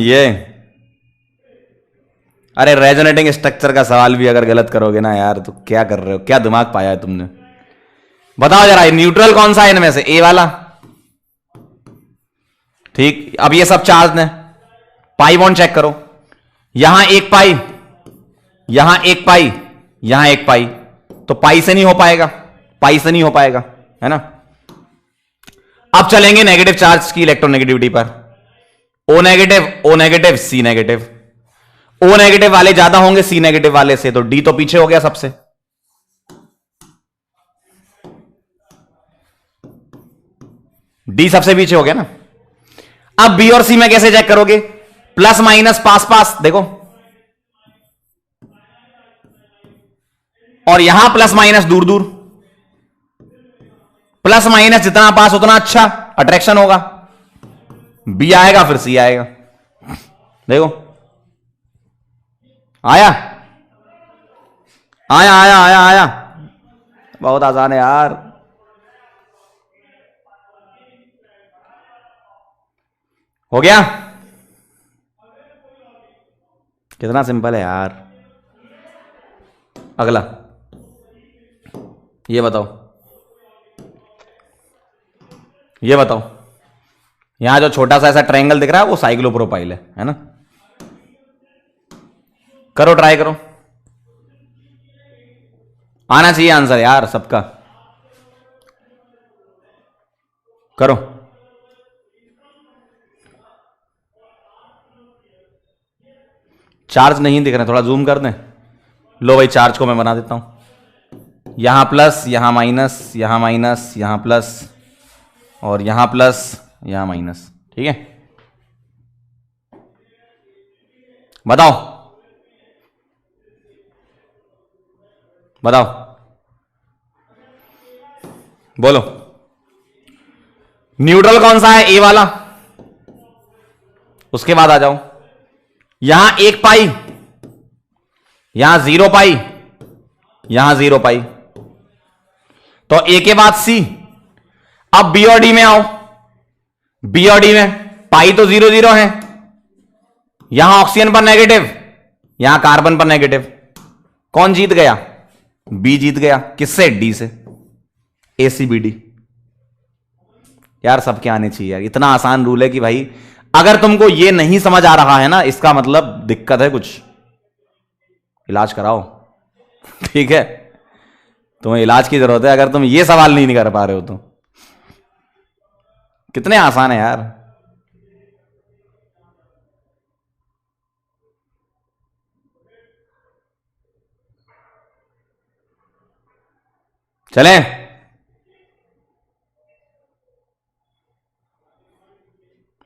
ये, अरे रेजोनेटिंग स्ट्रक्चर का सवाल भी अगर गलत करोगे ना यार, तो क्या कर रहे हो, क्या दिमाग पाया है तुमने। बताओ जरा, न्यूट्रल कौन सा है इनमें से? ए वाला, ठीक। अब ये सब चार्ज है, पाई बॉन्ड चेक करो, यहां 1 पाई, यहां 1 पाई, यहां 1 पाई, तो पाई से नहीं हो पाएगा, पाई से नहीं हो पाएगा, है ना। अब चलेंगे नेगेटिव चार्ज की इलेक्ट्रोनेगेटिविटी पर। ओ नेगेटिव, ओ नेगेटिव, सी नेगेटिव। ओ नेगेटिव वाले ज्यादा होंगे सी नेगेटिव वाले से, तो डी तो पीछे हो गया सबसे, डी सबसे पीछे हो गया ना। अब बी और सी में कैसे चेक करोगे? प्लस माइनस पास पास, देखो, और यहां प्लस माइनस दूर दूर, प्लस माइनस जितना पास उतना अच्छा अट्रैक्शन होगा, बी आएगा फिर सी आएगा, देखो, आया आया आया आया आया, बहुत आसान है यार, हो गया, कितना सिंपल है यार। अगला ये बताओ, ये बताओ, यहां जो छोटा सा ऐसा ट्रायंगल दिख रहा है वो साइक्लोप्रोपाइल है ना। करो, ट्राई करो, आना चाहिए आंसर यार सबका, करो। चार्ज नहीं दिख रहे, थोड़ा जूम कर दें। लो भाई, चार्ज को मैं बना देता हूं, यहां प्लस, यहां माइनस, यहां माइनस, यहां प्लस, और यहां प्लस, यहां माइनस, ठीक है। बताओ बताओ, बोलो, न्यूट्रल कौन सा है? ए वाला। उसके बाद आ जाओ, यहां 1 पाई, यहां 0 पाई, यहां 0 पाई, तो ए के बाद सी। अब बी और डी में आओ, बी और डी में पाई तो 0 0 है, यहां ऑक्सीजन पर नेगेटिव, यहां कार्बन पर नेगेटिव, कौन जीत गया? बी जीत गया, किससे? डी से, एसीबीडी। यार सबके आने चाहिए यार, इतना आसान रूल है कि भाई अगर तुमको ये नहीं समझ आ रहा है ना, इसका मतलब दिक्कत है कुछ, इलाज कराओ ठीक है, तुम्हें इलाज की जरूरत है अगर तुम ये सवाल नहीं कर पा रहे हो तो। कितने आसान है यार। चलें,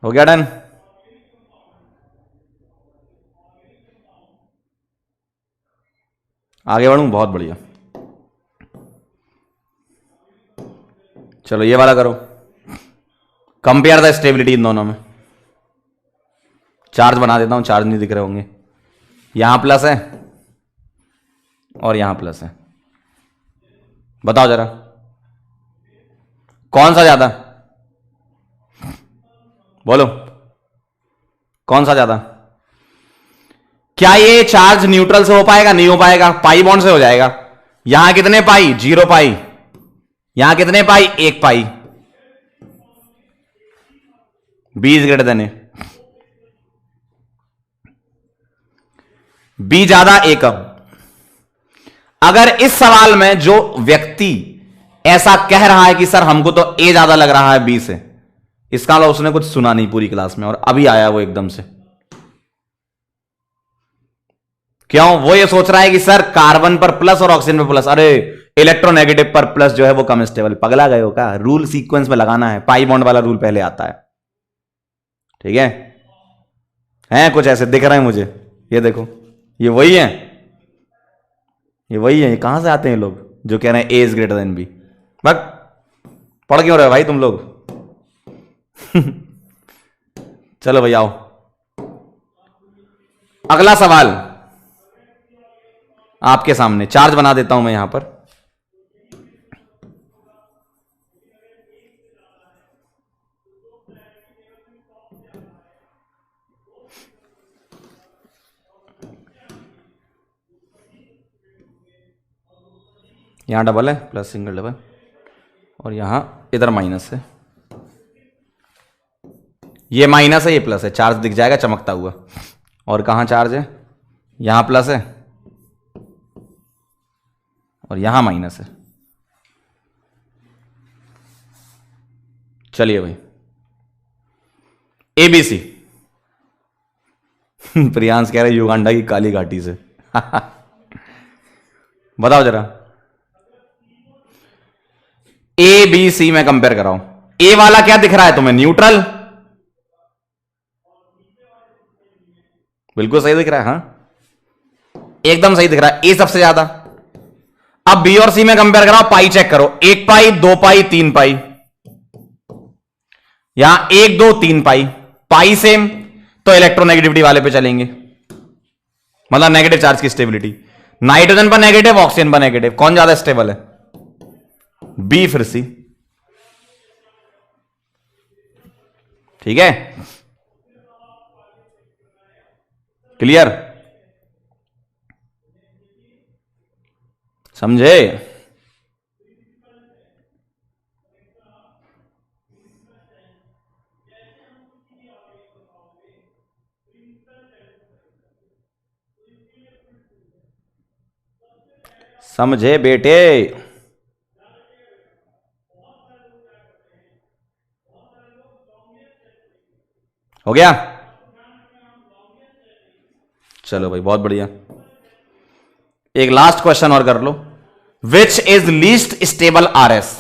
हो गया डन। आगे बढ़ूं, बहुत बढ़िया। चलो ये वाला करो, कंपेयर द स्टेबिलिटी इन दोनों में। चार्ज बना देता हूं, चार्ज नहीं दिख रहे होंगे। यहां प्लस है और यहां प्लस है। बताओ जरा कौन सा ज्यादा, बोलो कौन सा ज्यादा। क्या ये चार्ज न्यूट्रल से हो पाएगा? नहीं हो पाएगा, पाई बॉन्ड से हो जाएगा। यहां कितने पाई? 0 पाई। यहां कितने pi? 1 pi. B is greater than A. B ज्यादा ए कम। अगर इस सवाल में जो व्यक्ति ऐसा कह रहा है कि सर हमको तो ए ज्यादा लग रहा है बी से, इसका मतलब उसने कुछ सुना नहीं पूरी क्लास में और अभी आया वो एकदम से। क्यों? वो ये सोच रहा है कि सर कार्बन पर प्लस और ऑक्सीजन पर प्लस, अरे इलेक्ट्रोनेगेटिव पर प्लस जो है वो कम स्टेबल। पगला गए हो क्या? रूल सीक्वेंस में लगाना है, पाई बॉन्ड वाला रूल पहले आता है। ठीक है? हैं कुछ ऐसे दिख रहे हैं मुझे, ये देखो, ये वही है, ये वही है। ये कहां से आते हैं लोग जो कह रहे हैं A is greater than B? But पढ़ क्यों रहे भाई तुम लोग? चलो भाई आओ, अगला सवाल आपके सामने। चार्ज बना देता हूं मैं यहां पर। यहां डबल है, प्लस सिंगल डबल, और यहां इधर माइनस है। ये माइनस है, ये प्लस है, चार्ज दिख जाएगा चमकता हुआ। और कहां चार्ज है? यहां प्लस है और यहां माइनस है। चलिए भाई, एबीसी। प्रियांश कह रहे युगांडा की काली घाटी से। बताओ जरा, ए बी सी में कंपेयर कराओ। ए वाला क्या दिख रहा है तुम्हें? न्यूट्रल। बिल्कुल सही दिख रहा है, हां एकदम सही दिख रहा है, ए सबसे ज्यादा। अब बी और सी में कंपेयर कराओ, पाई चेक करो। 1 पाई, 2 पाई, 3 पाई। यहां 1 2 3 पाई, पाई सेम, तो इलेक्ट्रोनेगेटिविटी वाले पे चलेंगे, मतलब नेगेटिव चार्ज की स्टेबिलिटी। नाइट्रोजन पर नेगेटिव, ऑक्सीजन पर नेगेटिव, कौन ज्यादा स्टेबल है? बी फिर सी। ठीक है, क्लियर? समझे? समझे बेटे? हो गया? चलो भाई बहुत बढ़िया। एक लास्ट क्वेश्चन और कर लो। Which is least stable R S?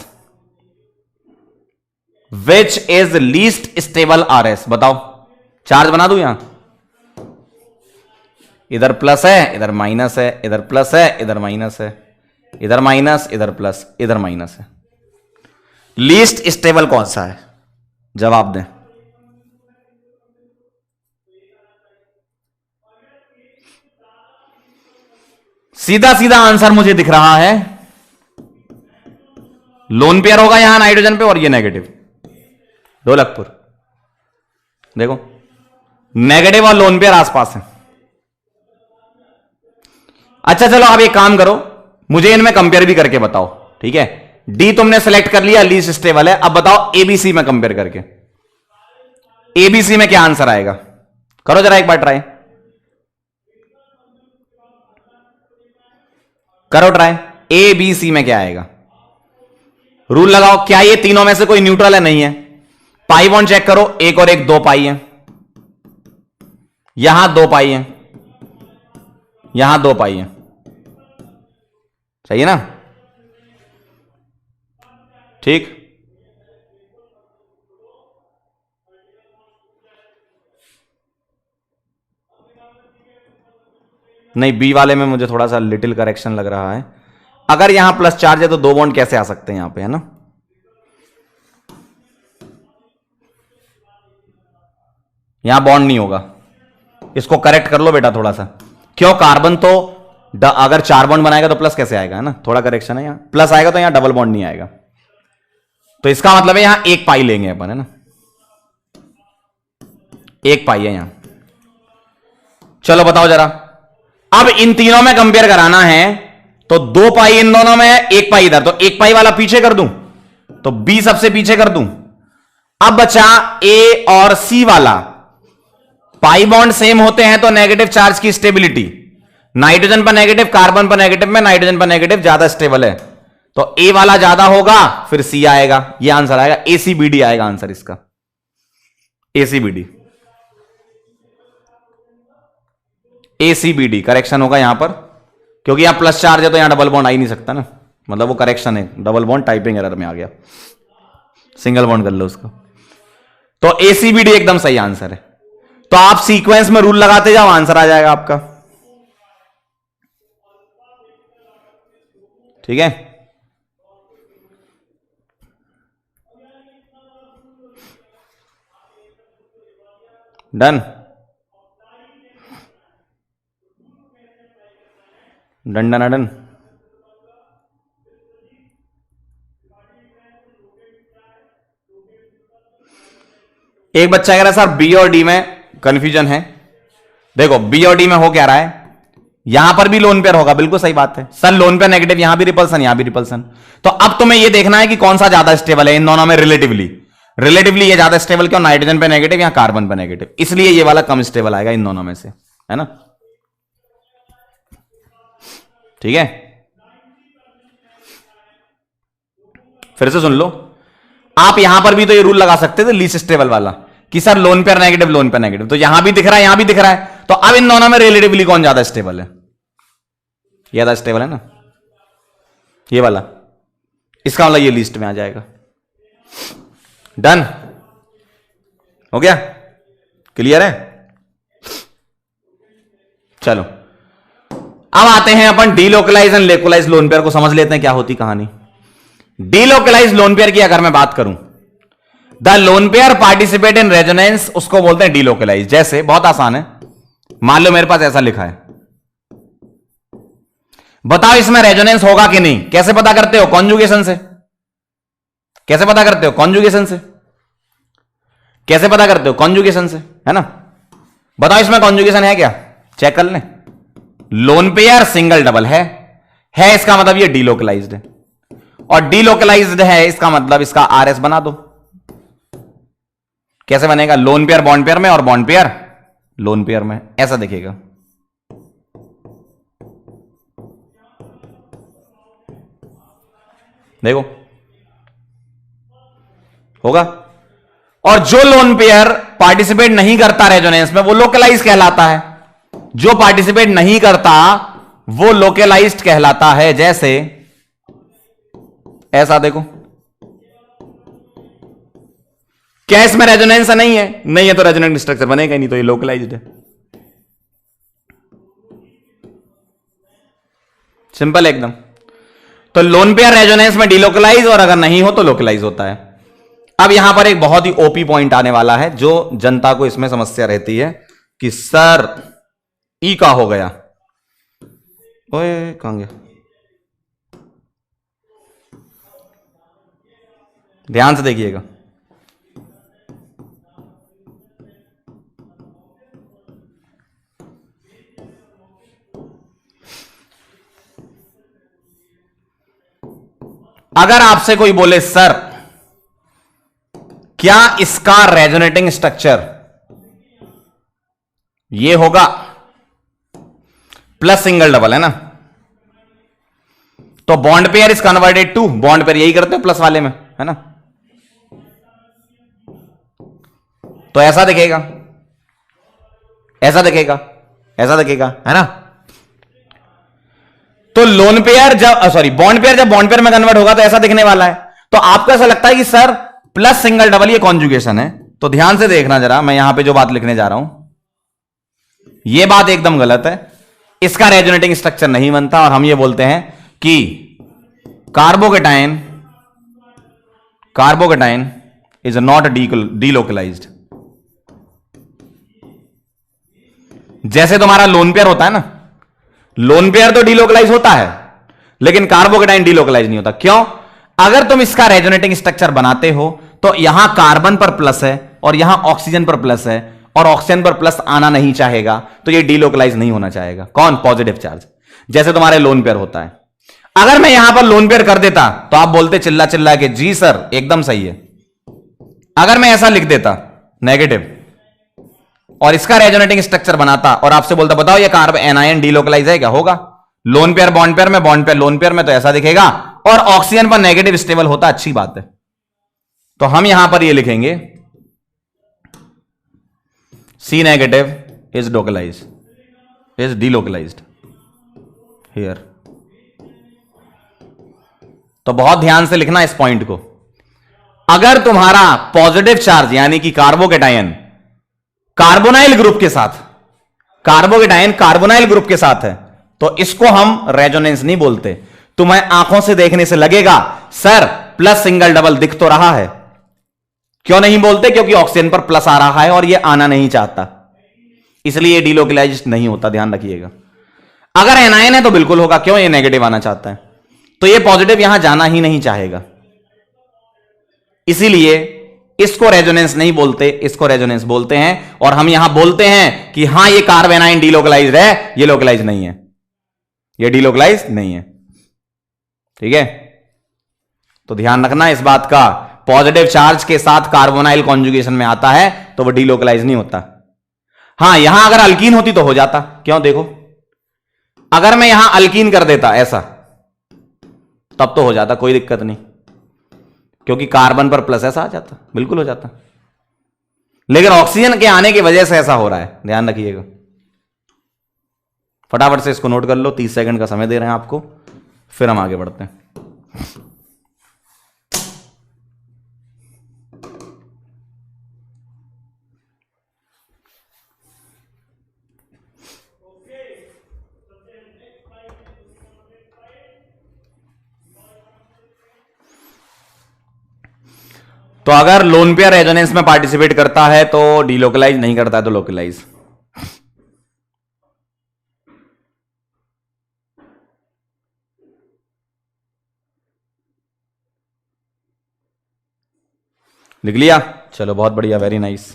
Which is least stable R S? बताओ। चार्ज बना दूं यहां? इधर प्लस है, इधर माइनस है, इधर प्लस है, इधर माइनस है, इधर माइनस, इधर प्लस, इधर माइनस है। लीस्ट स्टेबल कौन सा है? जवाब दें। सीधा सीधा आंसर मुझे दिख रहा है, लोन पेयर होगा यहां नाइट्रोजन पे, और ये नेगेटिव। ढोलकपुर देखो, नेगेटिव और लोन पेयर आसपास है। अच्छा चलो अब एक काम करो, मुझे इनमें कंपेयर भी करके बताओ। ठीक है, डी तुमने सेलेक्ट कर लिया, लीस्ट स्टेबल है। अब बताओ एबीसी में कंपेयर करके, एबीसी में क्या आंसर आएगा? करो जरा एक बार ट्राई, करो ट्राई। एबीसी में क्या आएगा? रूल लगाओ। क्या ये तीनों में से कोई न्यूट्रल है? नहीं है। पाई बॉन्ड चेक करो, 1 और 1 2 पाई है, यहां 2 पाई है, यहां 2 पाई है। सही है ना? ठीक। नहीं, बी वाले में मुझे थोड़ा सा लिटिल करेक्शन लग रहा है। अगर यहां प्लस चार्ज है तो 2 बॉन्ड कैसे आ सकते हैं यहां पे, है ना? यहां बॉन्ड नहीं होगा, इसको करेक्ट कर लो बेटा थोड़ा सा। क्यों? कार्बन तो अगर 4 बॉन्ड बनाएगा तो प्लस कैसे आएगा, है ना? थोड़ा करेक्शन है, यहां प्लस आएगा तो यहां डबल बॉन्ड नहीं आएगा। तो इसका मतलब है यहां 1 पाई लेंगे अपन, है ना? 1 पाई है यहां। चलो बताओ जरा, अब इन तीनों में कंपेयर कराना है तो 2 पाई इन दोनों में है, 1 पाई इधर, तो 1 पाई वाला पीछे कर दूं तो बी सबसे पीछे कर दूं। अब बचा ए और सी वाला। पाई बॉन्ड सेम होते हैं तो नेगेटिव चार्ज की स्टेबिलिटी, नाइट्रोजन पर नेगेटिव, कार्बन पर नेगेटिव में नाइट्रोजन पर नेगेटिव ज्यादा स्टेबल है, तो ए वाला ज्यादा होगा, फिर सी आएगा। ये आंसर आएगा, एसीबीडी आएगा आंसर इसका, एसीबीडी। एसीबीडी करेक्शन होगा यहां पर, क्योंकि यहां प्लस चार्ज है तो यहां डबल बॉन्ड आ ही नहीं सकता ना, मतलब वो करेक्शन है, डबल बॉन्ड टाइपिंग एरर में आ गया, सिंगल बॉन्ड कर लो उसको। तो एसीबीडी एकदम सही आंसर है। तो आप सीक्वेंस में रूल लगाते जाओ, आंसर आ जाएगा आपका। ठीक है, डन डन डन डन। एक बच्चा कह रहा है सर बी और डी में कंफ्यूजन है। देखो बी और डी में हो क्या रहा है, यहां पर भी लोन पेयर होगा, बिल्कुल सही बात है सर, लोन पेयर नेगेटिव, यहां भी रिपल्सन यहां भी रिपल्सन। तो अब तुम्हें यह देखना है कि कौन सा ज्यादा स्टेबल है इन दोनों में रिलेटिवली। रिलेटिवली ये ज्यादा स्टेबल क्यों? नाइट्रोजन पे नेगेटिव या कार्बन पे नेगेटिव, इसलिए ये वाला कम स्टेबल आएगा इन दोनों में से, है ना? ठीक है, फिर से सुन लो, आप यहां पर भी तो ये रूल लगा सकते थे लीस्ट स्टेबल वाला कि sir loan pair negative, loan pair negative, तो यहां भी दिख रहा है यहां भी दिख रहा है, तो अब इन दोनों में रिलेटिवली कौन ज्यादा स्टेबल है? ज्यादा स्टेबल है ना ये वाला, इसका मतलब ये लिस्ट में आ जाएगा। डन हो गया, क्लियर है? चलो अब आते हैं अपन delocalize and localize lone pair को समझ लेते हैं क्या होती कहानी। डीलोकलाइज लोन पेयर की अगर मैं बात करूं, the lone pair participate in resonance, उसको बोलते हैं डीलोकलाइज। जैसे बहुत आसान है, मान लो मेरे पास ऐसा लिखा है, बताओ इसमें रेजोनेंस होगा कि नहीं? कैसे पता करते हो? कॉन्जुगेशन से। कैसे पता करते हो? कॉन्जुगेशन से। कैसे पता करते हो? कॉन्जुगेशन से, है ना? बताओ इसमें कॉन्जुगेशन है क्या? चेक कर लें। लोन पेयर सिंगल डबल है, इसका मतलब ये डीलोकलाइज्ड है, और डीलोकलाइज्ड है इसका मतलब इसका आरएस बना दो। कैसे बनेगा? लोन पेयर बॉन्ड पेयर में और बॉन्ड पेयर लोन पेयर में, ऐसा दिखेगा। देखो होगा। और जो लोन पेयर पार्टिसिपेट नहीं करता रेजोनेंस में वो लोकलाइज कहलाता है, जो पार्टिसिपेट नहीं करता वो लोकलाइज्ड कहलाता है। जैसे ऐसा देखो, क्या इसमें रेजोनेंस नहीं है? नहीं है तो रेजोनेंट स्ट्रक्चर बनेगा ही नहीं, तो ये लोकलाइज्ड है। सिंपल एकदम। तो लोन पेयर रेजोनेंस में डीलोकलाइज, और अगर नहीं हो तो लोकलाइज होता है। अब यहां पर एक बहुत ही ओपी पॉइंट आने वाला है, जो जनता को इसमें समस्या रहती है कि सर ई का हो गया, ओए कहां गया, ध्यान से देखिएगा। अगर आपसे कोई बोले सर क्या इसका रेजोनेटिंग स्ट्रक्चर ये होगा, प्लस सिंगल डबल है ना, तो bond pair is converted to, bond pair यही करते हो प्लस वाले में, है ना? तो ऐसा दिखेगा, ऐसा दिखेगा, ऐसा दिखेगा, है ना? तो लोन पेयर जब बॉन्ड पेयर जब बॉन्ड पेयर में कन्वर्ट होगा तो ऐसा दिखने वाला है। तो आपको ऐसा लगता है कि सर प्लस सिंगल डबल ये कॉन्जुगेशन है, तो ध्यान से देखना जरा, मैं यहां पे जो बात लिखने जा रहा हूं ये बात एकदम गलत है। इसका रेजोनेटिंग स्ट्रक्चर नहीं बनता, और हम ये बोलते हैं कि कार्बोकेटाइन इज नॉट डीलोकलाइज्ड। जैसे तुम्हारा लोन पेयर होता है ना, लोन पेयर तो डीलोकलाइज होता है, लेकिन कार्बोकेटाइन डीलोकलाइज नहीं होता। क्यों? अगर तुम इसका रेजोनेटिंग स्ट्रक्चर बनाते हो तो यहां कार्बन पर प्लस है और यहां ऑक्सीजन पर प्लस है, और ऑक्सीजन पर प्लस आना नहीं चाहेगा, तो ये डीलोकलाइज नहीं होना चाहेगा। कौन? Positive charge. जैसे तुम्हारे लोन पेयर होता है। अगर मैं यहां पर लोन पेयर कर देता तो आप बोलते चिल्ला चिल्ला के जी सर एकदम सही है। अगर मैं ऐसा लिख देता नेगेटिव और इसका रेजोनेटिंग स्ट्रक्चर बनाता और आपसे बोलता बताओ ये कार्बन एनायन डीलोकलाइज है क्या? होगा। लोन पेयर बॉन्ड पेयर में, बॉन्ड पेयर लोन पेयर में, तो ऐसा दिखेगा। और ऑक्सीजन पर नेगेटिव स्टेबल होता, अच्छी बात है। तो हम यहां पर ये लिखेंगे C negative is localize, is delocalized here. तो बहुत ध्यान से लिखना इस पॉइंट को। अगर तुम्हारा पॉजिटिव चार्ज यानी कि कार्बोकेटायन कार्बोनाइल ग्रुप के साथ, कार्बोकेटायन कार्बोनाइल ग्रुप के साथ है, तो इसको हम रेजोनेंस नहीं बोलते। तुम्हें आंखों से देखने से लगेगा सर प्लस सिंगल डबल दिख तो रहा है। क्यों नहीं बोलते? क्योंकि ऑक्सीजन पर प्लस आ रहा है और यह आना नहीं चाहता, इसलिए डीलोकलाइज नहीं होता। ध्यान रखिएगा। अगर एनायन है तो बिल्कुल होगा। क्यों? ये नेगेटिव आना चाहता है, तो ये पॉजिटिव यहां जाना ही नहीं चाहेगा, इसीलिए इसको रेजोनेंस नहीं बोलते, इसको रेजोनेंस बोलते हैं। और हम यहां बोलते हैं कि हां ये कार्बोनाइन डीलोकलाइज्ड है, ये लोकलाइज नहीं है, ये डीलोकलाइज नहीं है। ठीक है? तो ध्यान रखना इस बात का। पॉजिटिव चार्ज के साथ कार्बोनाइल कॉन्जुगेशन में आता है तो वो डीलोकलाइज नहीं होता। हां यहां अगर अल्कीन होती तो हो जाता। क्यों? देखो, अगर मैं यहां अल्कीन कर देता ऐसा, तब तो हो जाता, कोई दिक्कत नहीं, क्योंकि कार्बन पर प्लस ऐसा आ जाता, बिल्कुल हो जाता। लेकिन ऑक्सीजन के आने की वजह से ऐसा हो रहा है, ध्यान रखिएगा। फटाफट से इसको नोट कर लो, 30 सेकंड का समय दे रहे हैं आपको, फिर हम आगे बढ़ते हैं। तो अगर लोन पेयर रेजोनेंस में पार्टिसिपेट करता है तो डीलोकलाइज, नहीं करता है तो लोकलाइज। लिख लिया? चलो बहुत बढ़िया, वेरी नाइस।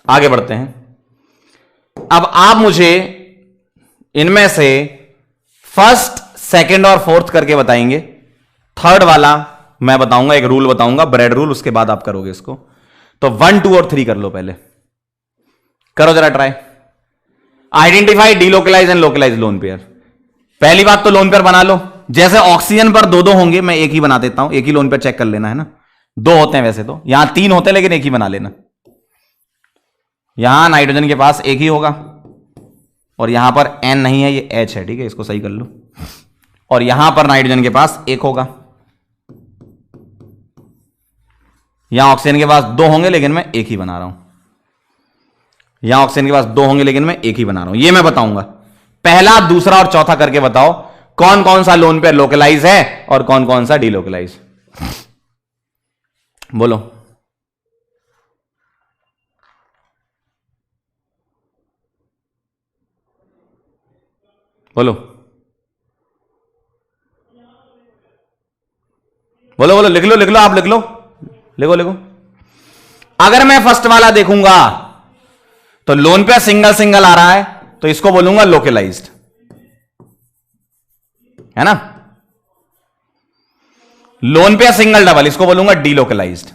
आगे बढ़ते हैं। अब आप मुझे इनमें से फर्स्ट, सेकंड और फोर्थ करके बताएंगे। थर्ड वाला मैं बताऊंगा, एक रूल बताऊंगा, ब्रेड रूल, उसके बाद आप करोगे इसको। तो 1, 2 और 3 कर लो पहले, करो जरा try. Identify delocalize and localize lone pair. पहली बात तो लोन पेयर बना लो। जैसे ऑक्सीजन पर 2-2 होंगे, मैं एक ही बना देता हूं, एक ही लोन पेयर चेक कर लेना है ना। 2 होते हैं वैसे तो, यहां 3 होते हैं, लेकिन एक ही बना लेना। यहां नाइट्रोजन के पास एक ही होगा, और यहां पर N नहीं है, ये H है, ठीक है, इसको सही कर लो। और यहां पर नाइट्रोजन के पास एक होगा, यहां ऑक्सीजन के पास 2 होंगे, लेकिन मैं एक ही बना रहा हूं। यहां ऑक्सीजन के पास 2 होंगे, लेकिन मैं एक ही बना रहा हूं। ये मैं बताऊंगा। पहला, दूसरा और चौथा करके बताओ कौन कौन सा लोन पेयर लोकलाइज है और कौन कौन सा डीलोकलाइज। बोलो। बोलो बोलो बोलो, लिख लो लिख लो, आप लिख लो, लिखो लिखो। अगर मैं फर्स्ट वाला देखूंगा तो लोन पे सिंगल सिंगल आ रहा है, तो इसको बोलूंगा लोकलाइज्ड, है ना। लोन पे सिंगल डबल, इसको बोलूंगा डीलोकलाइज्ड।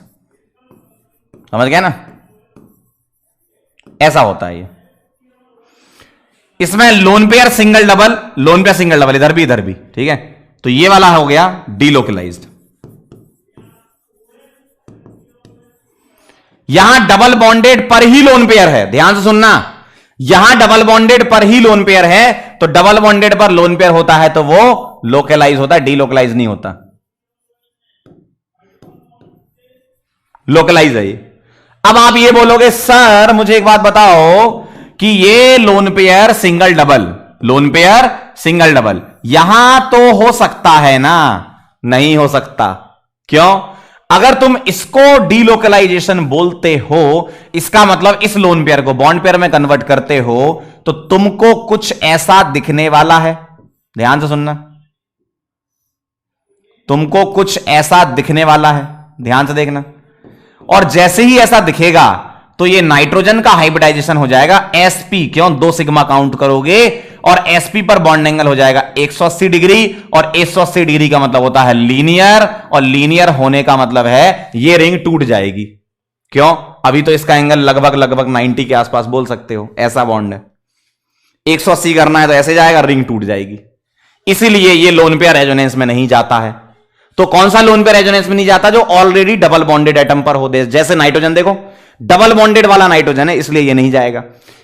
समझ गया ना? ऐसा होता है ये। इसमें loan pair single double, lone pair single double, इधर भी, ठीक है। तो ये वाला हो गया डीलोकलाइज्ड। यहां डबल बॉन्डेड पर ही लोन पेयर है, ध्यान से सुनना। यहां डबल बॉन्डेड पर ही लोन पेयर है, तो डबल बॉन्डेड पर लोन पेयर होता है तो वो लोकलाइज होता है, डीलोकलाइज नहीं होता, लोकलाइज है ये। अब आप ये बोलोगे सर मुझे एक बात बताओ कि ये loan pair single double, lone pair single double यहां तो हो सकता है ना? नहीं हो सकता। क्यों? अगर तुम इसको डीलोकलाइजेशन बोलते हो, इसका मतलब इस लोन पेयर को बॉन्ड पेयर में कन्वर्ट करते हो, तो तुमको कुछ ऐसा दिखने वाला है। ध्यान से सुनना, तुमको कुछ ऐसा दिखने वाला है, ध्यान से देखना। और जैसे ही ऐसा दिखेगा तो ये नाइट्रोजन का हाइब्रिडाइजेशन हो जाएगा sp, क्यों, 2 सिग्मा काउंट करोगे और sp पर बॉन्ड एंगल हो जाएगा 180 डिग्री, और 180 डिग्री का मतलब होता है लीनियर, और लीनियर होने का मतलब है ये रिंग टूट जाएगी। क्यों, अभी तो इसका एंगल लगभग 90 के आसपास बोल सकते हो, ऐसा बॉन्ड है। 180 करना है तो ऐसे जाएगा, रिंग टूट जाएगी। इसीलिए ये लोन पेयर रेजोनेंस में नहीं जाता है। तो कौन सा लोन पेयर रेजोनेंस में नहीं जाता? जो ऑलरेडी डबल बॉन्डेड एटम पर हो दे, जैसे नाइट्रोजन, देखो डबल बॉन्डेड वाला नाइट्रोजन है इसलिए ये नहीं जाएगा।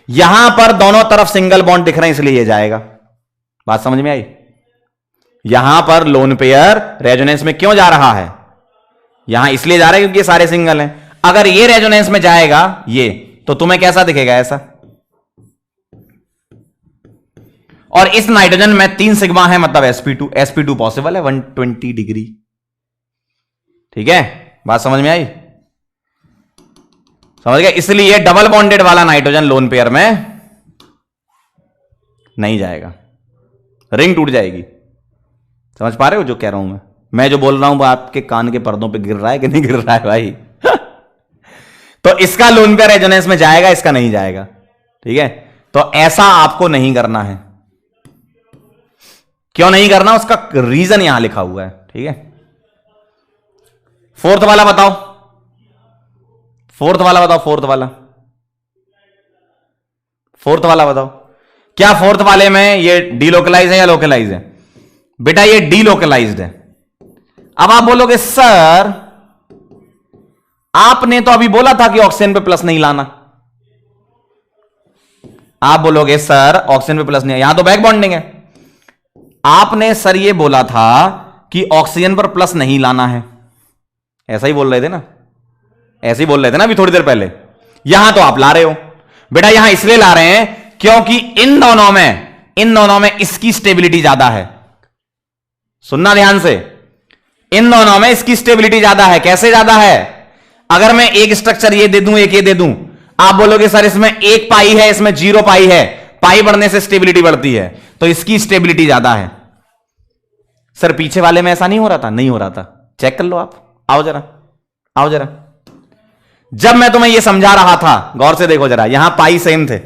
यहां पर दोनों तरफ सिंगल बॉन्ड दिख रहे हैं इसलिए ये जाएगा। बात समझ में आई? यहां पर लोन पेयर रेजोनेंस में क्यों जा रहा है? यहां इसलिए जा रहा है क्योंकि ये सारे सिंगल हैं। अगर ये रेजोनेंस में जाएगा ये, तो तुम्हें कैसा दिखेगा? ऐसा। और इस नाइट्रोजन में 3 सिग्मा है, मतलब sp2 पॉसिबल है 120 डिग्री। ठीक है, बात समझ में आई? समझ गए? इसलिए डबल बॉन्डेड वाला नाइट्रोजन लोन पेयर में नहीं जाएगा, रिंग टूट जाएगी। समझ पा रहे हो जो कह रहा हूं मैं जो बोल रहा हूं वो आपके कान के पर्दों पे गिर रहा है कि नहीं गिर रहा है भाई? तो इसका लोन पेयर रेजोनेंस में जाएगा, इसका नहीं जाएगा। ठीक है, तो ऐसा आपको नहीं करना है। क्यों नहीं करना, उसका रीजन यहां लिखा हुआ है। ठीक है, फोर्थ वाला बताओ, फोर्थ वाला बताओ, क्या फोर्थ वाले में ये डीलोकलाइज है या लोकलाइज है? बेटा ये डीलोकलाइज्ड है। अब आप बोलोगे सर आपने तो अभी बोला था कि ऑक्सीजन पे प्लस नहीं लाना। आप बोलोगे सर ऑक्सीजन पे प्लस नहीं, यहां तो बैक बॉन्डिंग है। आपने सर ये बोला था कि ऑक्सीजन पर प्लस नहीं लाना है, ऐसा ही बोल रहे थे ना? ऐसे ही बोल रहे थे ना अभी थोड़ी देर पहले। यहां तो आप ला रहे हो। बेटा यहां इसलिए ला रहे हैं क्योंकि इन दोनों में इसकी स्टेबिलिटी ज्यादा है। सुनना ध्यान से, इन दोनों में इसकी स्टेबिलिटी ज्यादा है। कैसे ज्यादा है? अगर मैं एक स्ट्रक्चर ये दे दूं, एक ये दे दूं, आप बोलोगे सर इसमें 1 पाई है, इसमें 0 पाई है, पाई बढ़ने से स्टेबिलिटी बढ़ती है, तो इसकी स्टेबिलिटी ज्यादा है। सर पीछे वाले में ऐसा नहीं हो रहा था? नहीं हो रहा था, चेक कर लो आप। आओ जरा। जब मैं तुम्हें यह समझा रहा था, गौर से देखो जरा, यहां पाई सेम थे,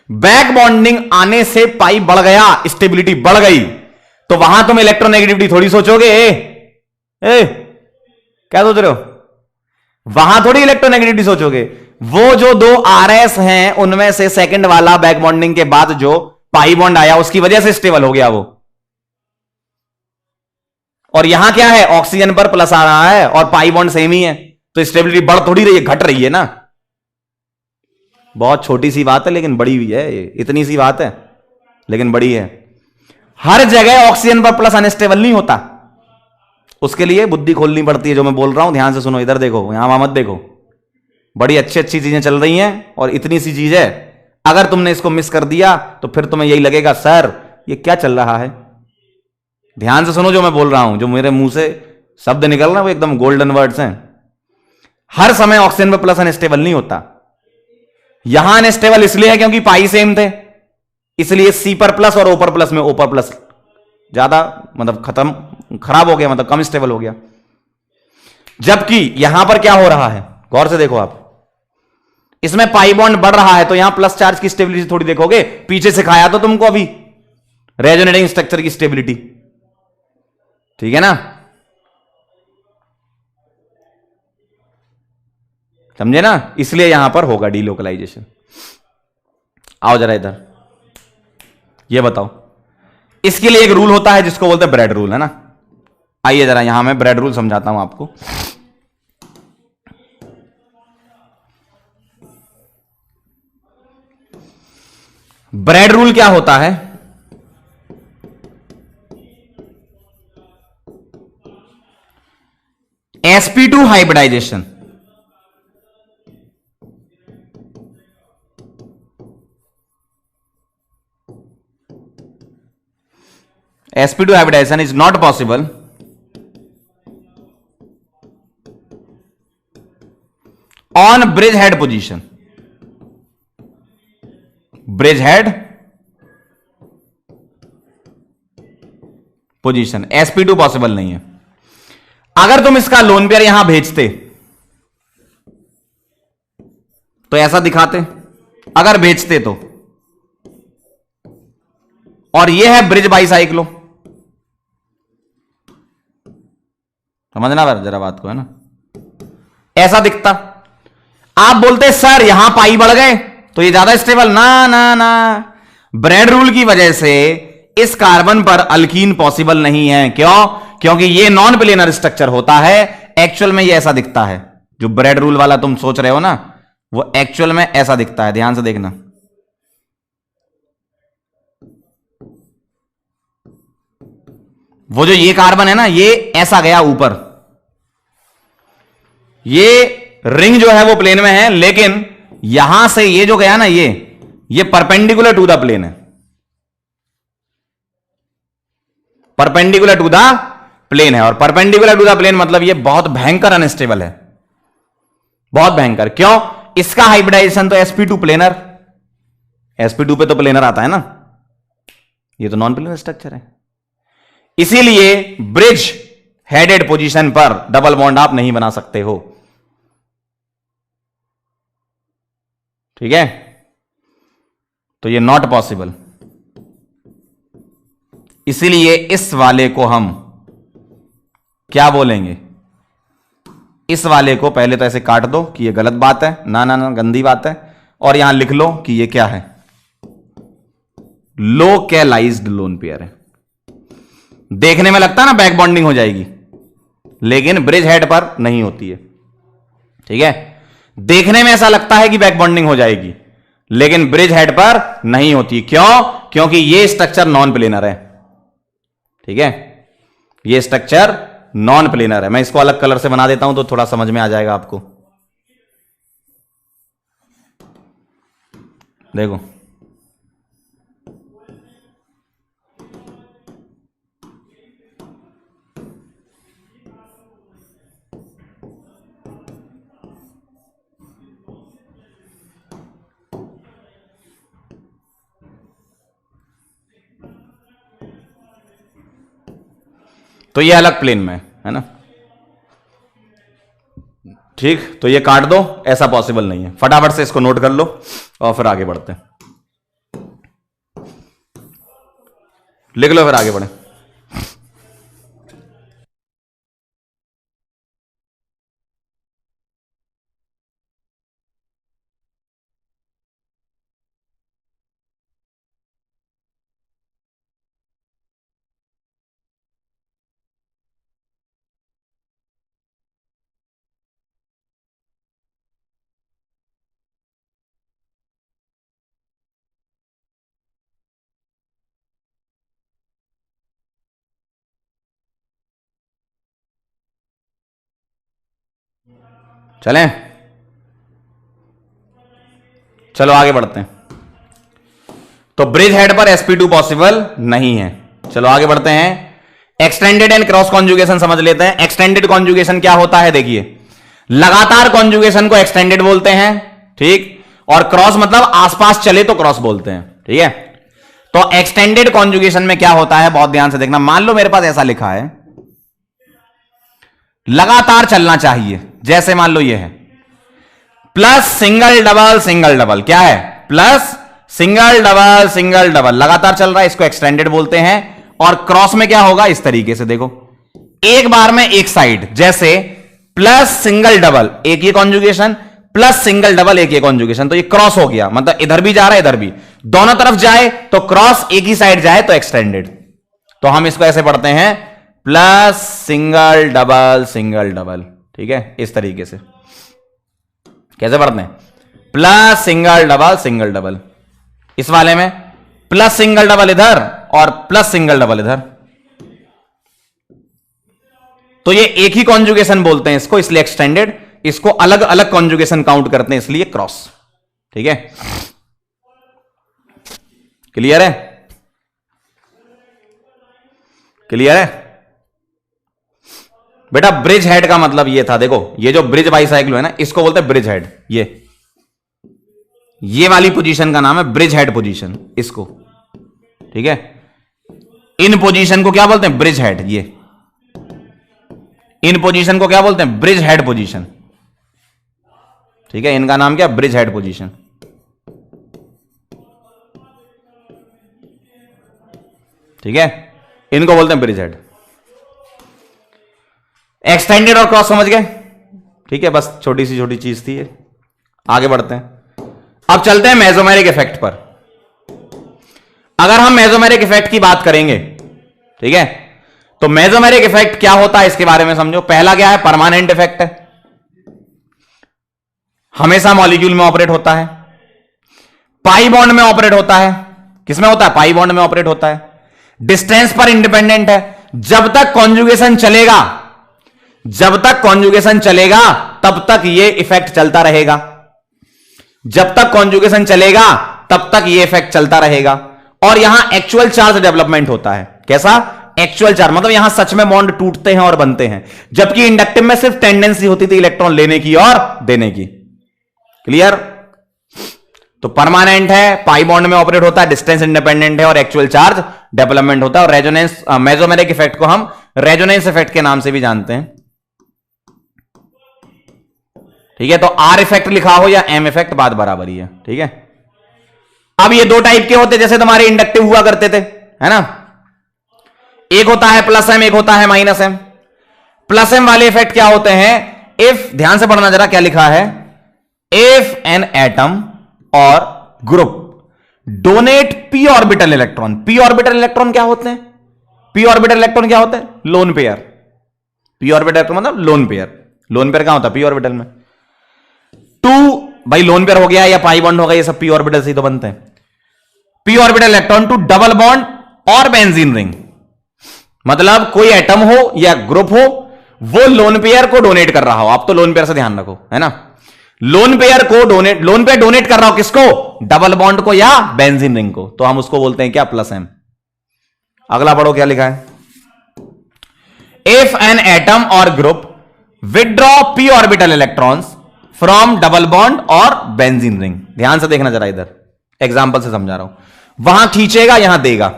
बैक बॉन्डिंग आने से पाई बढ़ गया, स्टेबिलिटी बढ़ गई, तो वहां तुम इलेक्ट्रोनेगेटिविटी थोड़ी सोचोगे। क्या सोच रहे हो? वहां थोड़ी इलेक्ट्रोनेगेटिविटी सोचोगे। वो जो 2 RS हैं उनमें से सेकंड वाला बैक बॉन्डिंग के बाद जो पाई बॉन्ड आया उसकी वजह से स्टेबल हो गया वो। और यहां क्या है? ऑक्सीजन पर प्लस आ रहा है और पाई बॉन्ड सेम ही है, तो स्टेबिलिटी बढ़ थोड़ी रही है, घट रही है ना। बहुत छोटी सी बात है लेकिन बड़ी भी है, इतनी सी बात है लेकिन बड़ी है। हर जगह ऑक्सीजन पर प्लस अनस्टेबल नहीं होता, उसके लिए बुद्धि खोलनी पड़ती है। जो मैं बोल रहा हूं ध्यान से सुनो, इधर देखो, यहां वहां मत देखो। बड़ी अच्छी चीजें चल रही हैं और इतनी सी चीज है, अगर तुमने इसको मिस कर दिया तो फिर तुम्हें यही लगेगा सर ये क्या चल रहा है। ध्यान से सुनो जो मैं बोल रहा हूं, जो मेरे मुंह से शब्द निकल रहा है वो एकदम गोल्डन वर्ड्स हैं। हर समय ऑक्सीजन पर प्लस अनस्टेबल नहीं होता। यहां अनस्टेबल इसलिए है क्योंकि पाई सेम थे, इसलिए सी पर प्लस और ओ पर प्लस में ओ पर प्लस ज्यादा, मतलब खराब हो गया, मतलब कम स्टेबल हो गया। जबकि यहां पर क्या हो रहा है, गौर से देखो आप, इसमें पाई बॉन्ड बढ़ रहा है तो यहां प्लस चार्ज की स्टेबिलिटी थोड़ी देखोगे। पीछे सिखाया तो तुमको अभी रेजोनेटिंग स्ट्रक्चर की स्टेबिलिटी, ठीक है ना? समझे ना? इसलिए यहां पर होगा डीलोकलाइजेशन। आओ जरा इधर, ये बताओ, इसके लिए एक रूल होता है जिसको बोलते हैं ब्रेड रूल, है ना? आइए जरा यहां मैं ब्रेड रूल समझाता हूं आपको। ब्रेड रूल क्या होता है? sp2 hybridization, sp2 hybridization is not possible on bridge head position, bridge head position, sp2 possible नहीं है। अगर तुम इसका लोन पेयर यहां भेजते तो ऐसा दिखाते, अगर भेजते तो, और ये है ब्रिज बाइसाइक्लो, समझना जरा बात को, है ना, ऐसा दिखता। आप बोलते सर यहां पाई बढ़ गए तो ये ज्यादा स्टेबल, ना ना ना, ब्रेड रूल की वजह से इस कार्बन पर अल्कीन पॉसिबल नहीं है। क्यों? क्योंकि ये नॉन प्लेनर स्ट्रक्चर होता है। एक्चुअल में ये ऐसा दिखता है, जो ब्रेड रूल वाला तुम सोच रहे हो ना, वो एक्चुअल में ऐसा दिखता है। ध्यान से देखना, वो जो ये कार्बन है ना, ये ऐसा गया ऊपर, ये रिंग जो है वो प्लेन में है, लेकिन यहां से ये जो गया ना, ये परपेंडिकुलर टू द प्लेन है, परपेंडिकुलर टू द प्लेन है। और परपेंडिकुलर टू द प्लेन मतलब ये बहुत भयंकर अनस्टेबल है, बहुत भयंकर। क्यों? इसका हाइब्रिडाइजेशन तो sp2 प्लेनर, sp2 पे तो प्लेनर आता है ना, ये तो नॉन प्लेनर स्ट्रक्चर है। इसीलिए ब्रिज हेडेड पोजीशन पर डबल बॉन्ड आप नहीं बना सकते हो, ठीक है? तो ये नॉट पॉसिबल। इसीलिए इस वाले को हम क्या बोलेंगे? इस वाले को पहले तो ऐसे काट दो कि ये गलत बात है, ना ना ना, गंदी बात है, और यहां लिख लो कि ये क्या है, लोकलाइज्ड लोन पेयर है। देखने में लगता है ना बैक बॉन्डिंग हो जाएगी, लेकिन ब्रिज हेड पर नहीं होती है, ठीक है? देखने में ऐसा लगता है कि बैक बॉन्डिंग हो जाएगी, लेकिन ब्रिज हेड पर नहीं होती। क्यों? क्योंकि ये स्ट्रक्चर नॉन प्लेनर है, ठीक है? ये स्ट्रक्चर नॉन प्लेनर है। मैं इसको अलग कलर से बना देता हूं तो थोड़ा समझ में आ जाएगा आपको। देखो, तो ये अलग प्लेन में है ना, ठीक? तो ये काट दो, ऐसा पॉसिबल नहीं है। फटाफट से इसको नोट कर लो और फिर आगे बढ़ते हैं। लिख लो, फिर आगे बढ़े। चलें, चलो आगे बढ़ते हैं। तो ब्रिज हेड पर sp2 पॉसिबल नहीं है। चलो आगे बढ़ते हैं। एक्सटेंडेड एंड क्रॉस कॉन्जुगेशन समझ लेते हैं। एक्सटेंडेड कॉन्जुगेशन क्या होता है? देखिए, लगातार कॉन्जुगेशन को एक्सटेंडेड बोलते हैं, ठीक? और क्रॉस मतलब आसपास चले तो क्रॉस बोलते हैं, ठीक है? तो एक्सटेंडेड कॉन्जुगेशन में क्या होता है, बहुत ध्यान से देखना। मान लो मेरे पास ऐसा लिखा है, लगातार चलना चाहिए, जैसे मान लो ये है plus single double single double, क्या है? Plus single double single double, लगातार चल रहा है, इसको एक्सटेंडेड बोलते हैं। और क्रॉस में क्या होगा? इस तरीके से देखो, एक बार में एक साइड, जैसे प्लस सिंगल डबल एक ये कॉन्जुगेशन, प्लस सिंगल डबल एक ये कॉन्जुगेशन, तो ये क्रॉस हो गया, मतलब इधर भी जा रहा है इधर भी, दोनों तरफ जाए तो क्रॉस, एक ही साइड जाए तो एक्सटेंडेड। तो हम इसको ऐसे पढ़ते हैं, प्लस सिंगल डबल, ठीक है? इस तरीके से कैसे पढ़ते हैं? Plus single double. इस वाले में प्लस सिंगल डबल इधर और प्लस सिंगल डबल इधर, तो ये एक ही कॉन्जुगेशन बोलते हैं इसको, इसलिए एक्सटेंडेड। इसको अलग अलग कॉन्जुगेशन काउंट करते हैं, इसलिए क्रॉस, ठीक है? क्लियर है? क्लियर है? बेटा ब्रिज हेड का मतलब ये था, देखो ये जो ब्रिज बाइसाइक्लो है ना, इसको बोलते हैं ब्रिज हेड। ये वाली पोजीशन का नाम है ब्रिज हेड पोजीशन, इसको, ठीक है। इन पोजीशन को क्या बोलते हैं? Bridge head. ये इन पोजीशन को क्या बोलते हैं? ब्रिज हेड पोजीशन, ठीक है। इनका नाम क्या? Bridge head position. ठीक है, इनको बोलते हैं ब्रिज हेड। एक्सटेंडेड और क्रॉस समझ गए? ठीक है, बस छोटी सी चीज थी ये। आगे बढ़ते हैं, अब चलते हैं मेसोमेरिक इफेक्ट पर। अगर हम मेसोमेरिक इफेक्ट की बात करेंगे, ठीक है, तो मेसोमेरिक इफेक्ट क्या होता है इसके बारे में समझो। पहला क्या है? परमानेंट इफेक्ट है, हमेशा मॉलिक्यूल में ऑपरेट होता है, पाई बॉन्ड में ऑपरेट होता है। किसमें होता है? पाई बॉन्ड में ऑपरेट होता है। डिस्टेंस पर इंडिपेंडेंट है। जब तक कॉन्जुगेशन चलेगा, जब तक कॉन्जुगेशन चलेगा तब तक ये इफेक्ट चलता रहेगा। जब तक कॉन्जुगेशन चलेगा तब तक ये इफेक्ट चलता रहेगा। और यहां एक्चुअल चार्ज डेवलपमेंट होता है। कैसा? एक्चुअल चार्ज, मतलब यहां सच में बॉन्ड टूटते हैं और बनते हैं, जबकि इंडक्टिव में सिर्फ टेंडेंसी होती थी इलेक्ट्रॉन लेने की और देने की। क्लियर? तो परमानेंट है, पाई बॉन्ड में ऑपरेट होता है, डिस्टेंस इंडिपेंडेंट है और एक्चुअल चार्ज डेवलपमेंट होता है। और रेजोनेंस, मेसोमेरिक इफेक्ट को हम रेजोनेंस इफेक्ट के नाम से भी जानते हैं। ठीक है, तो आर इफेक्ट लिखा हो या एम इफेक्ट, बात बराबर ही है। ठीक है, अब ये दो टाइप के होते, जैसे तुम्हारे इंडक्टिव हुआ करते थे, है ना। एक होता है प्लस एम, एक होता है माइनस एम। प्लस एम वाले इफेक्ट क्या होते हैं? इफ, ध्यान से पढ़ना जरा क्या लिखा है, इफ एन एटम और group donate p orbital electron. P orbital electron क्या होते हैं? पी ऑर्बिटल इलेक्ट्रॉन क्या होते हैं? Lone pair. P orbital electron मतलब लोन पेयर। लोन पेयर कहां होता है? पी ऑर्बिटल में। टू, भाई लोन पेयर हो गया या पाई बॉन्ड हो गया, ये सब पी ऑर्बिटल से ही तो बनते हैं। P orbital electron to double bond or benzene ring, मतलब कोई एटम हो या ग्रुप हो, वो लोन पेयर को डोनेट कर रहा हो। आप तो लोन पेयर से ध्यान रखो, है ना। लोन पेयर को डोनेट, लोन पेयर डोनेट कर रहा हो किसको? डबल बॉन्ड को या बेंजीन रिंग को, तो हम उसको बोलते हैं क्या? Plus M. अगला पढ़ो क्या लिखा है, इफ एन एटम और group withdraw p orbital electrons from double bond or benzene ring. ध्यान से देखना जरा, इधर एग्जाम्पल से समझा रहा हूं। वहां खींचेगा, यहां देगा।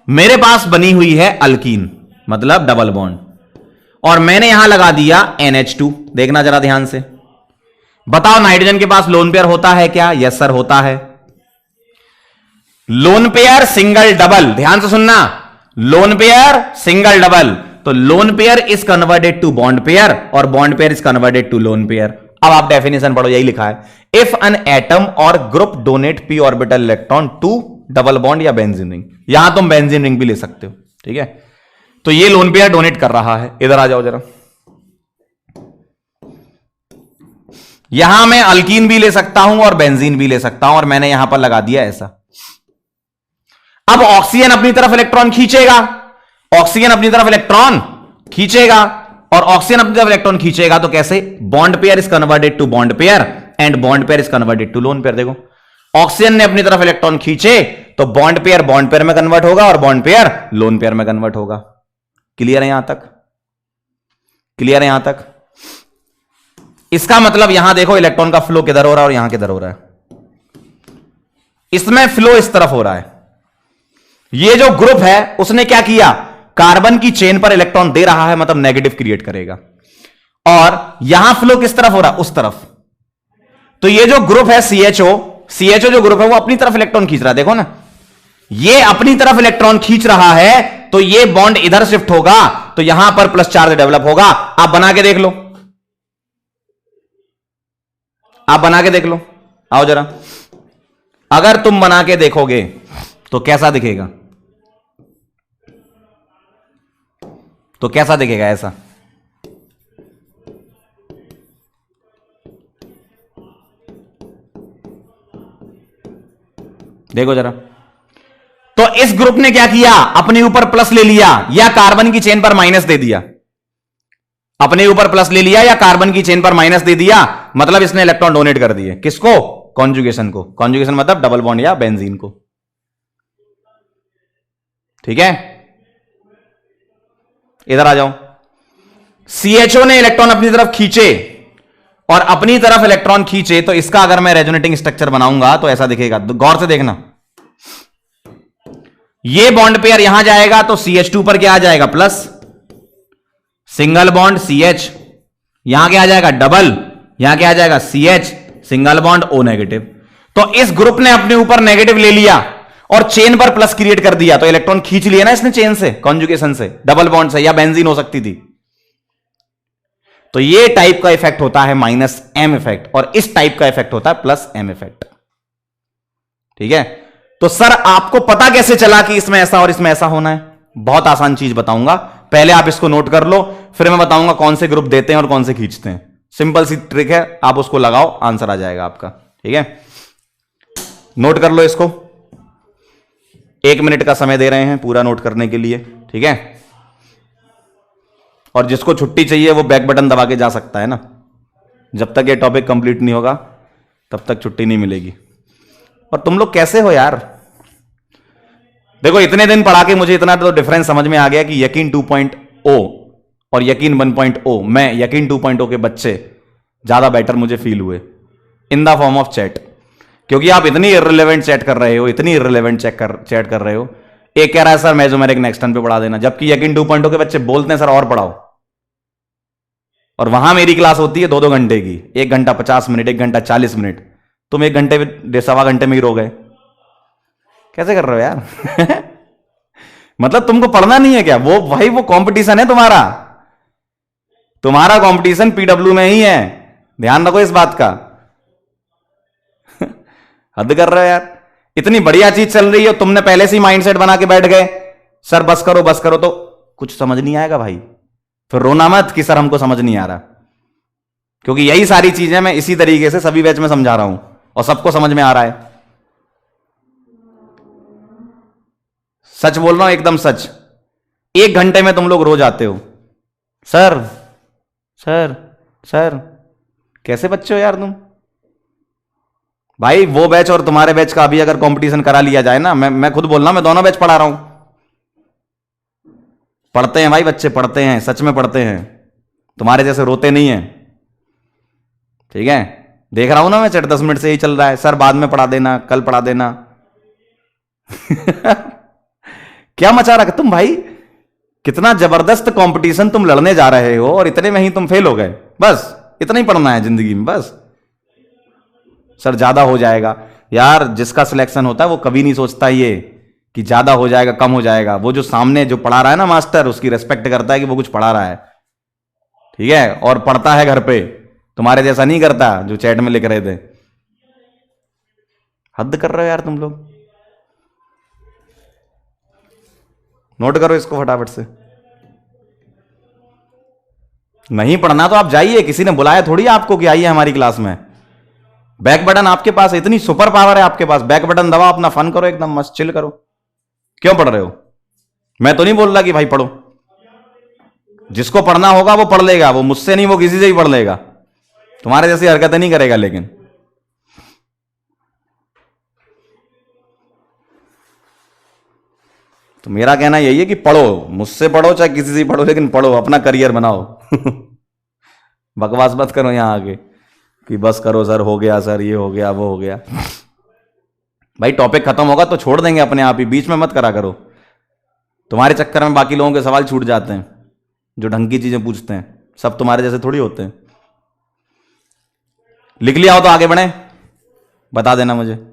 मेरे पास बनी हुई है अल्कीन, मतलब डबल बॉन्ड, और मैंने यहां लगा दिया NH2। देखना जरा ध्यान से, बताओ नाइट्रोजन के पास लोन पेयर होता है क्या? यस सर, होता है। लोन पेयर सिंगल डबल, ध्यान से सुनना, लोन पेयर सिंगल डबल, तो lone pair is converted to bond pair और bond pair is converted to lone pair. अब आप डेफिनेशन पढ़ो, यही लिखा है, इफ एन एटम और group donate p orbital electron to double bond या बेंजीन रिंग। यहां तुम बेंजीन रिंग भी ले सकते हो, ठीक है। तो ये लोन पेयर डोनेट कर रहा है। इधर आ जाओ जरा, यहां मैं अल्कीन भी ले सकता हूं और बेंजीन भी ले सकता हूं, और मैंने यहां पर लगा दिया ऐसा। अब ऑक्सीजन अपनी तरफ इलेक्ट्रॉन खींचेगा, ऑक्सीजन अपनी तरफ इलेक्ट्रॉन खींचेगा, और ऑक्सीजन अपनी तरफ इलेक्ट्रॉन खींचेगा तो कैसे? Bond pair is converted to bond pair and bond pair is converted to lone pair. देखो, ऑक्सीजन ने अपनी तरफ इलेक्ट्रॉन खींचे तो बॉन्ड पेयर में कन्वर्ट होगा और बॉन्ड पेयर लोन पेयर में कन्वर्ट होगा। क्लियर है यहां तक? क्लियर है यहां तक? इसका मतलब यहां देखो, इलेक्ट्रॉन का फ्लो किधर हो रहा है और यहां किधर हो रहा है। इसमें फ्लो इस तरफ हो रहा है। ये जो ग्रुप है उसने क्या किया? कार्बन की चेन पर इलेक्ट्रॉन दे रहा है, मतलब नेगेटिव क्रिएट करेगा। और यहां फ्लो किस तरफ हो रहा है? उस तरफ। तो ये जो ग्रुप है CHO जो ग्रुप है वो अपनी तरफ इलेक्ट्रॉन खींच रहा है। देखो ना, ये अपनी तरफ इलेक्ट्रॉन खींच रहा है, तो ये बॉन्ड इधर शिफ्ट होगा, तो यहां पर प्लस चार्ज डेवलप होगा। आप बना के देख लो, आप बना के देख लो, आओ जरा। अगर तुम बना के देखोगे तो कैसा दिखेगा? तो कैसा दिखेगा? ऐसा। देखो जरा, तो इस ग्रुप ने क्या किया? अपने ऊपर प्लस ले लिया या कार्बन की चेन पर माइनस दे दिया। अपने ऊपर प्लस ले लिया या कार्बन की चेन पर माइनस दे दिया, मतलब इसने इलेक्ट्रॉन डोनेट कर दिए। किसको? कॉन्जुगेशन को। कॉन्जुगेशन मतलब डबल बॉन्ड या बेंजीन को, ठीक है। इधर आ जाओ, सीएचओ ने इलेक्ट्रॉन अपनी तरफ खींचे और अपनी तरफ इलेक्ट्रॉन खींचे, तो इसका अगर मैं रेजोनेटिंग स्ट्रक्चर बनाऊंगा तो ऐसा दिखेगा। तो गौर से देखना, ये बॉन्ड पेयर यहां जाएगा तो CH2 पर क्या आ जाएगा, प्लस, सिंगल बॉन्ड CH, यहां क्या आ जाएगा, डबल, यहां क्या आ जाएगा, CH, single bond O negative. तो इस ग्रुप ने अपने ऊपर नेगेटिव ले लिया और चेन पर प्लस क्रिएट कर दिया, तो इलेक्ट्रॉन खींच लिया ना इसने चेन से, कॉन्जुगेशन से, डबल बॉन्ड से, या बेंजीन हो सकती थी। तो ये टाइप का इफेक्ट होता है -M इफेक्ट, और इस टाइप का इफेक्ट होता है +M इफेक्ट। ठीक है, तो सर आपको पता कैसे चला कि इसमें ऐसा और इसमें ऐसा होना है? बहुत आसान चीज बताऊंगा, पहले आप इसको नोट कर लो, फिर मैं बताऊंगा कौन से ग्रुप देते हैं और कौन से खींचते हैं। सिंपल सी ट्रिक है, आप उसको लगाओ, आंसर आ जाएगा आपका। ठीक है, नोट कर लो इसको, 1 मिनट का समय दे रहे हैं पूरा नोट करने के लिए। ठीक है, और जिसको छुट्टी चाहिए वो बैक बटन दबा के जा सकता है ना, जब तक ये टॉपिक कंप्लीट नहीं होगा तब तक छुट्टी नहीं मिलेगी। और तुम लोग कैसे हो यार? देखो, इतने दिन पढ़ा के मुझे इतना तो डिफरेंस समझ में आ गया कि यकीन 2.0 और यकीन 1.0, मैं यकीन 2.0 के बच्चे ज्यादा बेटर मुझे फील हुए in the form of chat, क्योंकि आप इतनी इररिलेवेंट चैट कर रहे हो, इतनी इररिलेवेंट चैट कर रहे हो। एक कह रहा है सर मेसोमेरिक नेक्स्ट टर्न पे पढ़ा देना, जबकि यकीन 2.0 के बच्चे बोलते हैं सर और पढ़ाओ, और वहां मेरी क्लास होती है 2-2 घंटे की, 1 घंटा 50 मिनट, 1 घंटा 40 मिनट, तुम 1 घंटे सवा घंटे में ही रो गए। कैसे कर रहे हो यार? मतलब तुमको पढ़ना नहीं है क्या? वो भाई वो कंपटीशन है तुम्हारा, तुम्हारा कंपटीशन पीडब्ल्यू में ही है, ध्यान रखो इस बात का। हद कर रहे हो यार, इतनी बढ़िया चीज चल रही है, तुमने पहले से ही माइंडसेट बना के बैठ गए सर बस करो बस करो, तो कुछ समझ नहीं आएगा भाई, फिर रोना मत कि सर हमको समझ नहीं आ रहा, क्योंकि यही सारी चीजें मैं इसी तरीके से सभी बैच में समझा रहा हूं और सबको समझ में आ रहा है। सच बोल रहा हूं, एकदम सच। 1 घंटे में तुम लोग रो जाते हो, सर सर सर। कैसे बच्चे हो यार तुम? भाई वो बैच और तुम्हारे बैच का अभी अगर कंपटीशन करा लिया जाए ना, मैं खुद बोल रहा हूं, मैं दोनों बैच पढ़ा रहा हूं। पढ़ते हैं भाई बच्चे, पढ़ते हैं, सच में पढ़ते हैं, तुम्हारे जैसे रोते नहीं है। ठीक है, देख रहा हूं ना मैं चैट, 10 मिनट से ही चल रहा है, सर बाद में पढ़ा देना, कल पढ़ा देना। क्या मचा रखा तुम भाई, कितना जबरदस्त कंपटीशन तुम लड़ने जा रहे हो और इतने में ही तुम फेल हो गए। बस इतना ही पढ़ना है जिंदगी में, बस। सर ज्यादा हो जाएगा यार, जिसका सिलेक्शन होता है वो कभी नहीं सोचता ये कि ज्यादा हो जाएगा कम हो जाएगा। वो जो सामने जो पढ़ा रहा है ना मास्टर, उसकी रेस्पेक्ट करता है कि वो कुछ पढ़ा रहा है। ठीक है, और पढ़ता है घर पे, तुम्हारे जैसा नहीं करता जो चैट में लिख रहे थे। हद कर रहे हो यार तुम लोग, नोट करो इसको फटाफट से। नहीं पढ़ना तो आप जाइए, किसी ने बुलाया थोड़ी आपको कि आइए हमारी क्लास में। बैक बटन आपके पास, इतनी सुपर पावर है आपके पास, बैक बटन दबाओ, अपना फन करो, एकदम मस्त चिल करो। क्यों पढ़ रहे हो? मैं तो नहीं बोल रहा कि भाई पढ़ो, जिसको पढ़ना होगा वो पढ़ लेगा, वो मुझसे नहीं, वो किसी से भी पढ़ लेगा, तुम्हारे जैसी हरकतें नहीं करेगा। लेकिन तो मेरा कहना यही है कि पढ़ो, मुझसे पढ़ो चाहे किसी से पढ़ो, लेकिन पढ़ो, अपना करियर बनाओ। बकवास मत करो यहां आके कि बस करो सर, हो गया सर, ये हो गया वो हो गया। भाई टॉपिक खत्म होगा तो छोड़ देंगे अपने आप ही, बीच में मत करा करो। तुम्हारे चक्कर में बाकी लोगों के सवाल छूट जाते हैं जो ढंग की चीजें पूछते हैं, सब तुम्हारे जैसे थोड़ी होते हैं। लिख लिया हो तो आगे बढ़े, बता देना मुझे।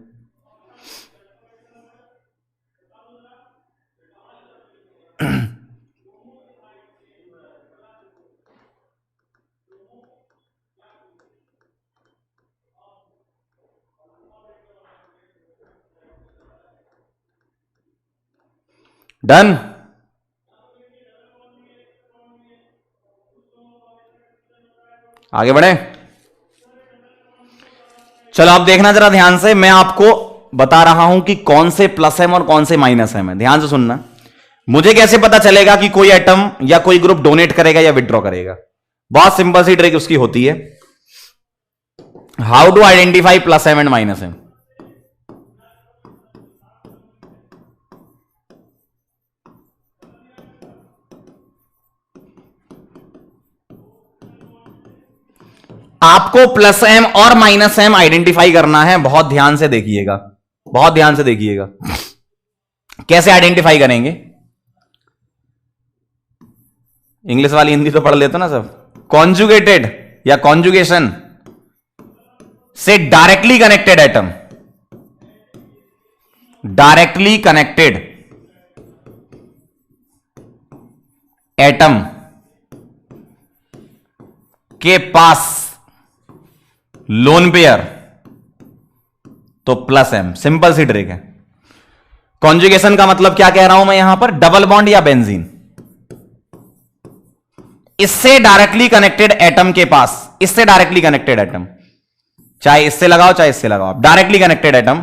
डन। आगे बढ़े, चलो आप देखना जरा ध्यान से, मैं आपको बता रहा हूं कि कौन से प्लस एम और कौन से माइनस एम है। ध्यान से सुनना, मुझे कैसे पता चलेगा कि कोई एटम या कोई ग्रुप डोनेट करेगा या विड्रॉ करेगा? बहुत सिंपल सी ट्रिक उसकी होती है, how to identify plus M and minus M. आपको प्लस एम और माइनस एम आइडेंटिफाई करना है। बहुत ध्यान से देखिएगा, बहुत ध्यान से देखिएगा। कैसे आइडेंटिफाई करेंगे? इंग्लिश वाली हिंदी तो पढ़ लेते ना सब। कॉन्जुगेटेड या कॉन्जुगेशन से directly connected atom, directly connected atom के पास लोन पेयर तो प्लस एम। सिंपल सी ट्रिक है। कॉन्जुगेशन का मतलब क्या कह रहा हूं मैं यहां पर? डबल बॉन्ड या बेंजीन। इससे डायरेक्टली कनेक्टेड एटम के पास, इससे डायरेक्टली कनेक्टेड एटम, चाहे इससे लगाओ चाहे इससे लगाओ, डायरेक्टली कनेक्टेड एटम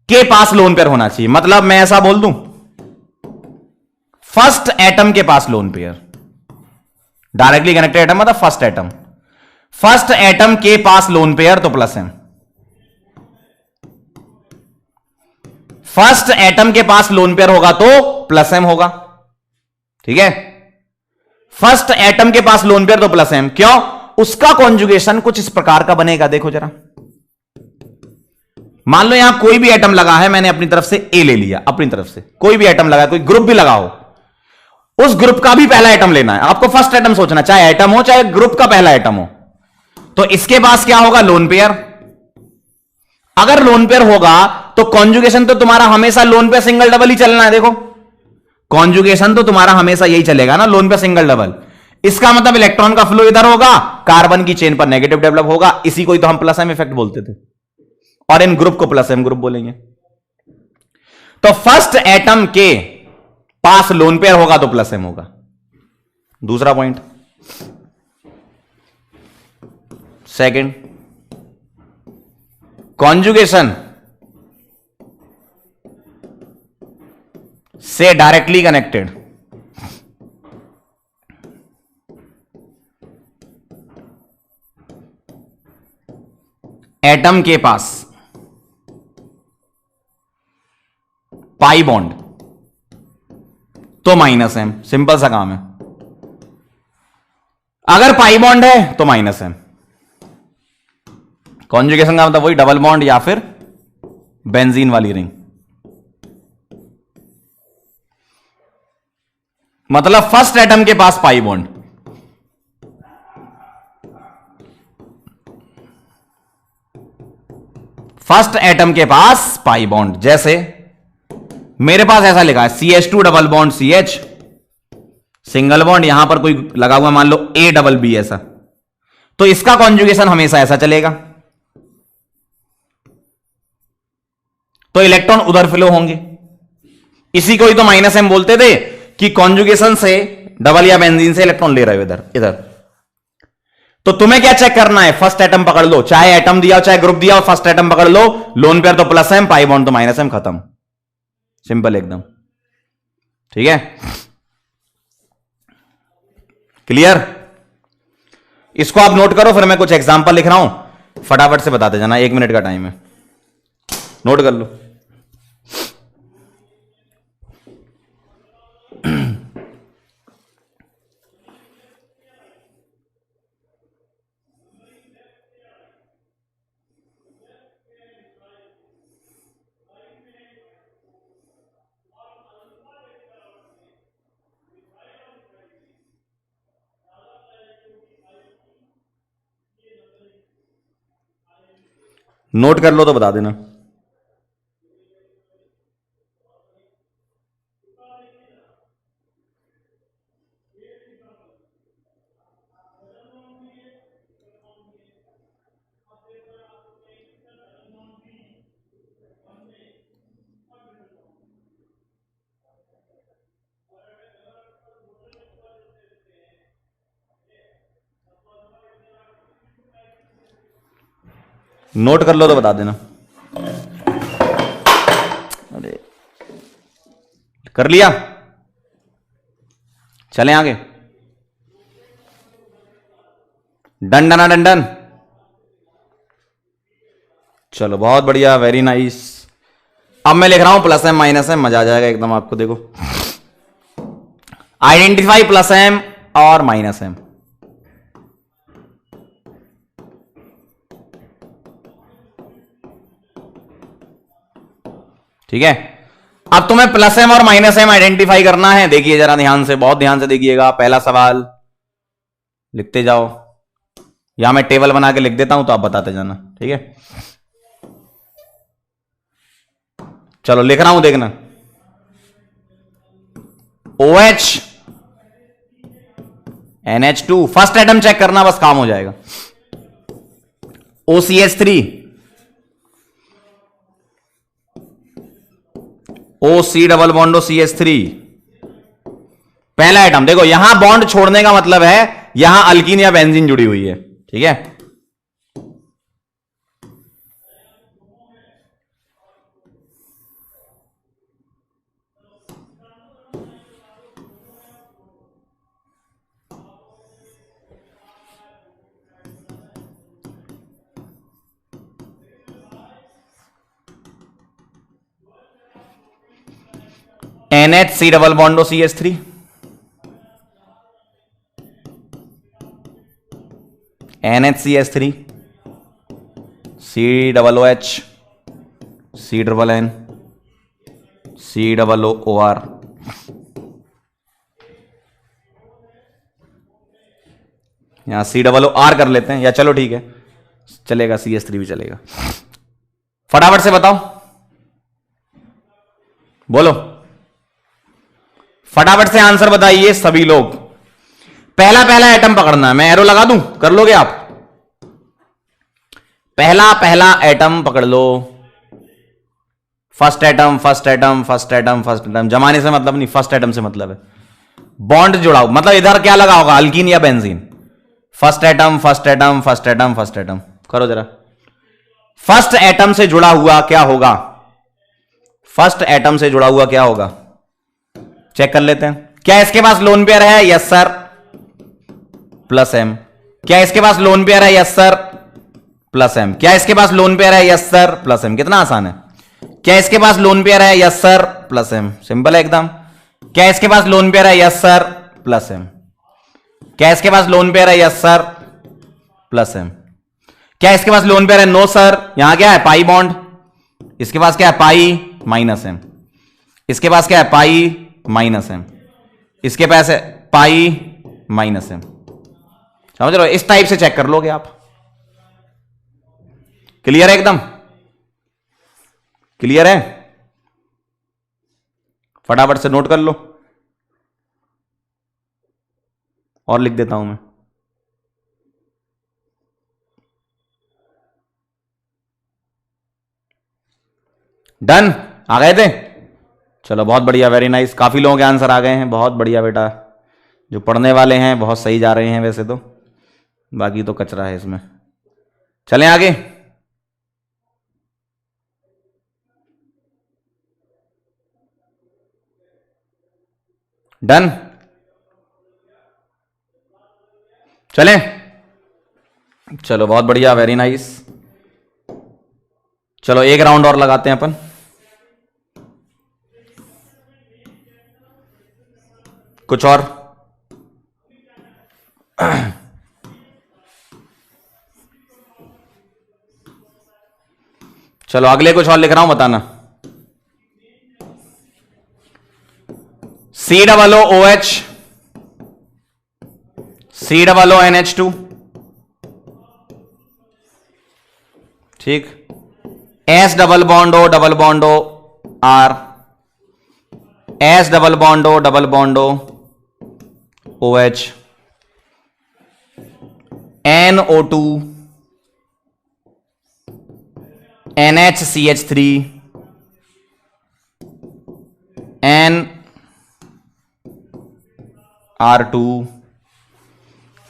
के पास लोन पेयर होना चाहिए। मतलब मैं ऐसा बोल दूं, फर्स्ट एटम के पास lone pair. Directly connected atom मतलब फर्स्ट एटम, फर्स्ट एटम के पास लोन पेयर तो प्लस एम। फर्स्ट एटम के पास लोन पेयर होगा तो प्लस एम होगा। ठीक है, फर्स्ट एटम के पास लोन पेयर तो प्लस एम। क्यों? उसका कॉन्जुगेशन कुछ इस प्रकार का बनेगा। देखो जरा, मान लो यहां कोई भी एटम लगा है, मैंने अपनी तरफ से ए ले लिया, अपनी तरफ से कोई भी एटम लगा, कोई ग्रुप भी लगाओ, उस ग्रुप का भी पहला एटम लेना है आपको। फर्स्ट एटम सोचना, चाहे एटम हो चाहे ग्रुप का पहला एटम हो। तो इसके पास क्या होगा? Lone pair. अगर लोन पेयर होगा तो कॉन्जुगेशन तो तुम्हारा हमेशा लोन पेयर सिंगल डबल ही चलना है। देखो, कॉन्जुगेशन तो तुम्हारा हमेशा यही चलेगा ना, लोन पेयर सिंगल डबल। इसका मतलब इलेक्ट्रॉन का फ्लो इधर होगा, कार्बन की चेन पर नेगेटिव डेवलप होगा। इसी को ही तो हम प्लस एम इफेक्ट बोलते थे, और इन ग्रुप को प्लस एम ग्रुप बोलेंगे। तो फर्स्ट एटम के पास लोन पेयर होगा तो प्लस एम होगा। दूसरा पॉइंट, सेकंड, कॉन्जुगेशन से डायरेक्टली कनेक्टेड एटम के पास पाई बॉन्ड तो माइनस एम। सिंपल सा काम है। अगर पाई बॉन्ड है तो माइनस एम। कॉन्जुगेशन का मतलब वही डबल बॉन्ड या फिर बेंजीन वाली रिंग। मतलब फर्स्ट एटम के पास पाई बॉन्ड, फर्स्ट एटम के पास पाई बॉन्ड। जैसे मेरे पास ऐसा लिखा है CH2 double bond CH single bond, यहां पर कोई लगा हुआ मान लो A डबल B ऐसा, तो इसका कॉन्जुगेशन हमेशा ऐसा चलेगा। तो इलेक्ट्रॉन उधर फ्लो होंगे। इसी को ही तो माइनस एम बोलते थे कि कॉन्जुगेशन से डबल या बेंजीन से इलेक्ट्रॉन ले रहे हो इधर इधर। तो तुम्हें क्या चेक करना है? फर्स्ट एटम पकड़ लो, चाहे एटम दिया हो चाहे ग्रुप दिया हो, फर्स्ट एटम पकड़ लो, लोन पेयर तो प्लस एम, पाई बॉन्ड तो माइनस एम, खत्म। सिंपल एकदम। ठीक है, क्लियर? इसको आप नोट करो, फिर मैं कुछ एग्जांपल लिख रहा हूं, फटाफट से बताते जाना, 1 मिनट का टाइम है, नोट कर लो। नोट कर लो तो बता देना। नोट कर लो तो बता देना। अरे कर लिया, चलें आगे। डन डना डन डन। चलो बहुत बढ़िया, वेरी नाइस। अब मैं लिख रहा हूं प्लस एम माइनस एम, मजा आ जाएगा एकदम आपको। देखो, आइडेंटिफाई प्लस एम और माइनस एम। ठीक है, अब तुम्हें प्लस एम और माइनस एम आइडेंटिफाई करना है। देखिए जरा ध्यान से, बहुत ध्यान से देखिएगा। पहला सवाल लिखते जाओ, यहां मैं टेबल बना के लिख देता हूं तो आप बताते जाना, ठीक है। चलो लिख रहा हूं, देखना। OH NH2, first atom check करना, बस काम हो जाएगा। OCH3 OC double bond CH3, पहला एटम। देखो यहां बॉन्ड छोड़ने का मतलब है यहां अल्कीन या बेंजीन जुड़ी हुई है, ठीक है। NHC double bond CH3, NHCH3, C double OH, C double N, C double OR, यहां C डबल OR कर लेते हैं, या चलो ठीक है चलेगा, CH3 भी चलेगा। फटाफट से बताओ, बोलो फटाफट से आंसर बताइए सभी लोग। पहला पहला एटम पकड़ना है, मैं एरो लगा दूं, कर लोगे आप? पहला पहला एटम पकड़ लो। First atom first atom first atom first atom, जमाने से मतलब नहीं, फर्स्ट एटम से मतलब है बॉन्ड जुड़ाओ, मतलब इधर क्या लगा होगा, अल्कीन या benzene. First atom first atom first atom first atom, करो जरा। फर्स्ट एटम से जुड़ा हुआ क्या होगा, फर्स्ट एटम से जुड़ा हुआ क्या होगा, चेक कर लेते हैं। क्या इसके पास लोन पेयर है? Yes sir, plus M. क्या इसके पास लोन पेयर है? Yes sir, plus M. क्या इसके पास लोन पेयर है? Yes sir, plus M. कितना आसान है। क्या इसके पास लोन पेयर है? Yes sir, plus M. Simple है एकदम। क्या इसके पास लोन पेयर है? Yes sir, plus M. क्या इसके पास लोन पेयर है? Yes sir, plus M. क्या इसके पास लोन पेयर है? No sir. यहां क्या है? Pi bond. इसके पास क्या है? Pi minus M. इसके पास क्या है? Pi minus M. इसके पास है पाई माइनस एम। समझ रहे हो? इस टाइप से चेक कर लोगे आप। क्लियर है एकदम? क्लियर है? फटाफट से नोट कर लो, और लिख देता हूं मैं। डन, आ गए थे? चलो बहुत बढ़िया, वेरी नाइस। काफी लोगों के आंसर आ गए हैं, बहुत बढ़िया बेटा। जो पढ़ने वाले हैं बहुत सही जा रहे हैं वैसे तो, बाकी तो कचरा है इसमें। चलें आगे। डन, चलें। चलो बहुत बढ़िया, वेरी नाइस। चलो एक राउंड और लगाते हैं अपन। कुछ और? चलो अगले कुछ और लिख रहा हूं, बताना। C double O OH, C double O NH2, ठीक। S double bond O R, S double bond O OH, NO2 NHCH3 NR2,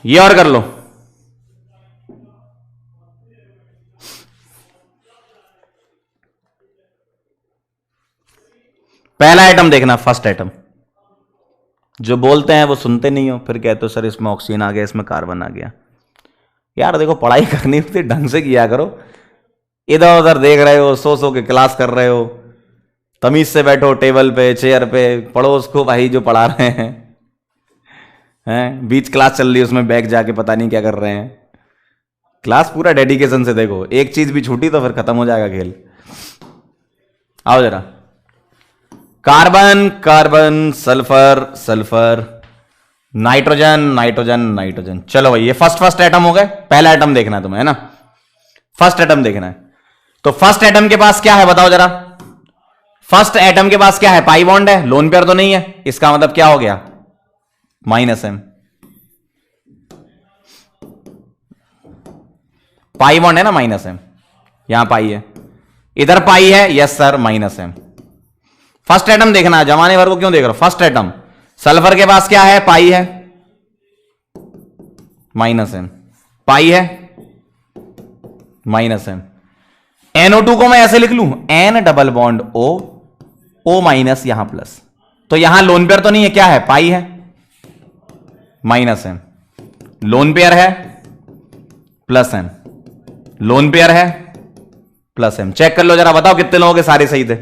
ये और कर लो। पहला आइटम देखना, फर्स्ट आइटम। जो बोलते हैं वो सुनते नहीं हो, फिर कहते हो सर इसमें ऑक्सीजन आ गया, इसमें कार्बन आ गया। यार देखो, पढ़ाई करनी होती ढंग से किया करो। इधर उधर देख रहे हो, सो के क्लास कर रहे हो। तमीज से बैठो, टेबल पे चेयर पे पढ़ो उसको भाई जो पढ़ा रहे हैं। बीच क्लास चल रही है उसमें बैग जाके पता नहीं क्या कर रहे हैं। क्लास पूरा डेडिकेशन से देखो, एक चीज भी छूटी तो फिर खत्म हो जाएगा खेल। आओ जरा, carbon carbon, sulphur sulphur, nitrogen nitrogen nitrogen. चलो भाई, ये फर्स्ट एटम हो गए। पहला एटम देखना है तुम्हें, है ना? फर्स्ट एटम देखना है। तो फर्स्ट एटम के पास क्या है बताओ जरा। फर्स्ट एटम के पास क्या है? पाई बॉन्ड है, लोन पेयर तो नहीं है। इसका मतलब क्या हो गया? -m। पाई बॉन्ड है ना, -m। यहां पाई है, इधर पाई है, yes sir, -m। First atom देखना है, जमाने भर को क्यों देख रहे हो? फर्स्ट एटम सल्फर के पास क्या है? पाई है, -m। पाई है, -m। NO2 को मैं ऐसे लिख लूं, N डबल बॉन्ड O यहां प्लस। तो यहां लोन पेयर तो नहीं है, क्या है? पाई है, -m। लोन पेयर है, +m। लोन पेयर है, +m। चेक कर लो जरा, बताओ कितने लोगों के सारे सही थे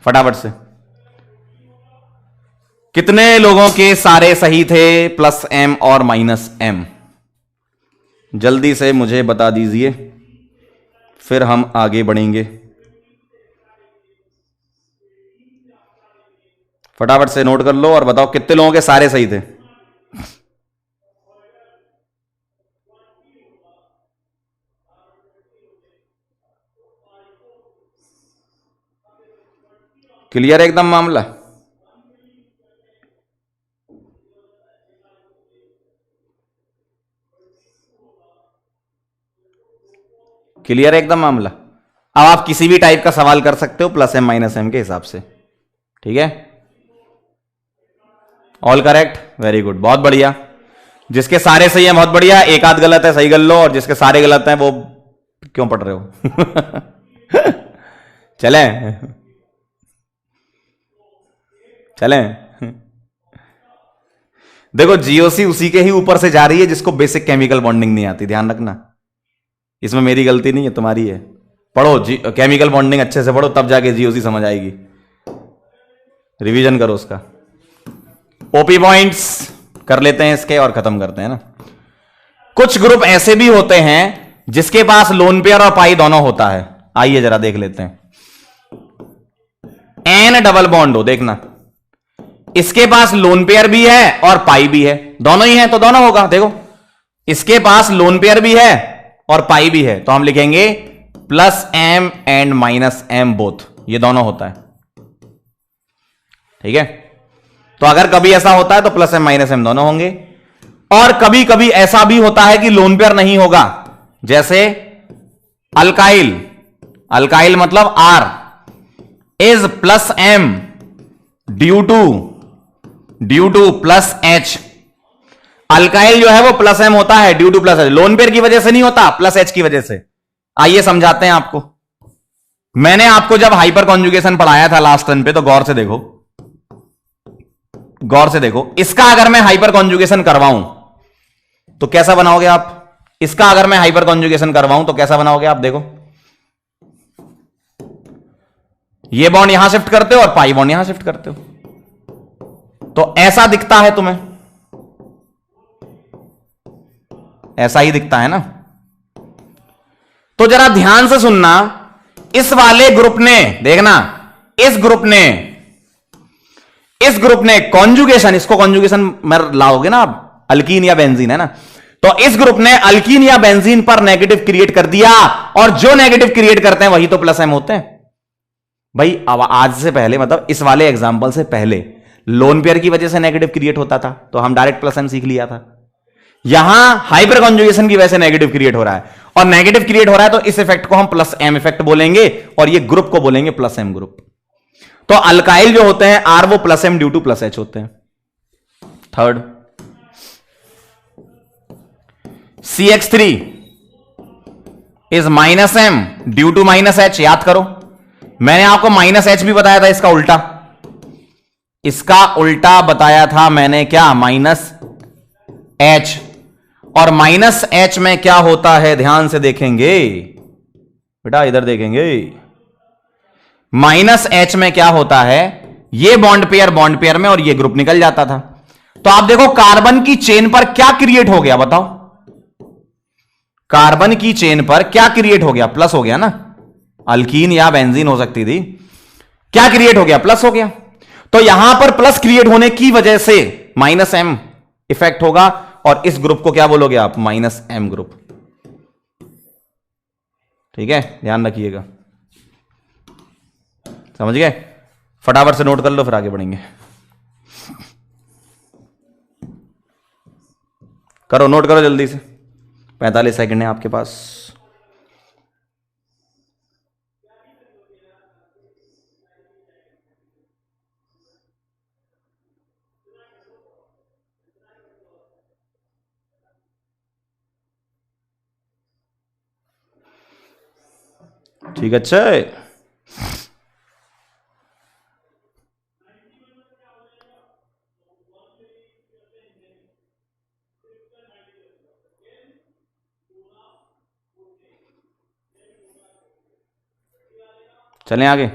फटाफट से। कितने लोगों के सारे सही थे +m और -m? जल्दी से मुझे बता दीजिए, फिर हम आगे बढ़ेंगे। फटाफट से नोट कर लो और बताओ कितने लोगों के सारे सही थे। क्लियर है एकदम मामला? क्लियर है एकदम मामला? अब आप किसी भी टाइप का सवाल कर सकते हो +m -m के हिसाब से, ठीक है? ऑल करेक्ट, वेरी गुड, बहुत बढ़िया। जिसके सारे सही है बहुत बढ़िया, एक आध गलत है सही कर लो, और जिसके सारे गलत हैं वो क्यों पढ़ रहे हो? चले चले। देखो, जीओसी उसी के ही ऊपर से जा रही है जिसको बेसिक केमिकल बॉन्डिंग नहीं आती, ध्यान रखना। इसमें मेरी गलती नहीं है, तुम्हारी है। पढ़ो केमिकल बॉन्डिंग अच्छे से पढ़ो, तब जाके जीओसी समझ आएगी। रिवीजन करो उसका। ओपी पॉइंट्स कर लेते हैं इसके और खत्म करते हैं ना। कुछ ग्रुप ऐसे भी होते हैं जिसके पास लोन पेयर और पाई दोनों होता है। आइए जरा देख लेते हैं। एन डबल बॉन्ड हो, देखना, इसके पास लोन पेयर भी है और पाई भी है, दोनों ही है तो दोनों होगा। देखो, इसके पास लोन पेयर भी है और पाई भी है, तो हम लिखेंगे +m एंड -m बोथ, ये दोनों होता है, ठीक है? तो अगर कभी ऐसा होता है तो +m -m दोनों होंगे। और कभी कभी ऐसा भी होता है कि लोन पेयर नहीं होगा, जैसे अल्काइल। अल्काइल मतलब R is +m due to +h। Alkyl जो है वो +m होता है due to +h, lone pair की वजह से नहीं होता, +h की वजह से। आइए समझाते हैं आपको। मैंने आपको जब हाइपर कॉन्जुगेशन पढ़ाया था लास्ट टर्न पे, तो गौर से देखो, गौर से देखो। इसका अगर मैं हाइपर कॉन्जुगेशन करवाऊं तो कैसा बनाओगे आप? इसका अगर मैं हाइपर कॉन्जुगेशन करवाऊं तो कैसा बनाओगे आप? देखो, ये बॉन्ड यहां शिफ्ट करते हो और पाई बॉन्ड यहां शिफ्ट करते हो, तो ऐसा दिखता है तुम्हें, ऐसा ही दिखता है ना। तो जरा ध्यान से सुनना, इस वाले ग्रुप ने, देखना, इस ग्रुप ने कॉन्जुगेशन, इसको कॉन्जुगेशन में लाओगे ना आप, अल्कीन या बेंजीन है ना, तो इस ग्रुप ने अल्कीन या बेंजीन पर नेगेटिव क्रिएट कर दिया, और जो नेगेटिव क्रिएट करते हैं वही तो +m होते हैं भाई। अब आज से पहले, मतलब इस वाले एग्जांपल से पहले, लोन पेयर की वजह से नेगेटिव क्रिएट होता था तो हम डायरेक्ट +m सीख लिया था। यहां हाइपर कॉन्जुगेशन की वजह से नेगेटिव क्रिएट हो रहा है, और नेगेटिव क्रिएट हो रहा है तो इस इफेक्ट को हम +m इफेक्ट बोलेंगे, और ये ग्रुप को बोलेंगे +m ग्रुप। तो अल्काइल जो होते हैं R, वो +m ड्यू टू +h होते हैं। Third, CH3 is -m due to -h। याद करो, मैंने आपको -h भी बताया था, इसका उल्टा, इसका उल्टा बताया था मैंने, क्या? -h। और -h में क्या होता है, ध्यान से देखेंगे बेटा, इधर देखेंगे। -h में क्या होता है, ये बॉन्ड पेयर में, और ये ग्रुप निकल जाता था। तो आप देखो, कार्बन की चेन पर क्या क्रिएट हो गया, बताओ? कार्बन की चेन पर क्या क्रिएट हो गया? प्लस हो गया ना, अल्कीन या बेंजीन हो सकती थी। क्या क्रिएट हो गया? प्लस हो गया। तो यहां पर प्लस क्रिएट होने की वजह से माइनस एम इफेक्ट होगा, और इस ग्रुप को क्या बोलोगे आप? Minus M group. ठीक है, ध्यान रखिएगा। समझ गए? फटाफट से नोट कर लो, फिर आगे बढ़ेंगे। करो, नोट करो जल्दी से, 45 सेकंड है आपके पास। ठीक है, अच्छा है। चलें आगे।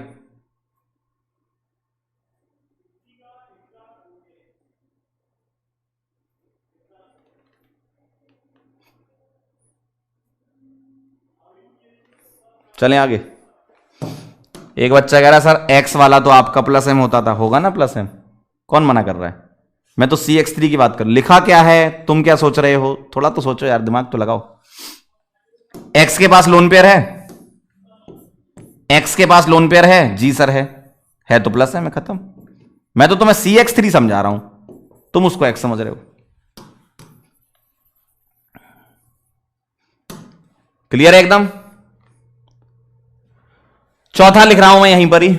चलें आगे। एक बच्चा कह रहा है सर एक्स वाला तो आपका प्लस एम होता था, होगा ना प्लस एम? कौन मना कर रहा है? मैं तो सी एक्स 3 की बात कर, लिखा क्या है, तुम क्या सोच रहे हो? थोड़ा तो सोचो यार, दिमाग तो लगाओ। एक्स के पास लोन पेयर है, एक्स के पास लोन पेयर है, जी सर है तो प्लस एम है, खत्म। मैं तो तुम्हें सी एक्स 3 समझा रहा हूं, तुम उसको एक्स समझ रहे हो। क्लियर है एकदम? चौथा लिख रहा हूं मैं यहीं पर ही,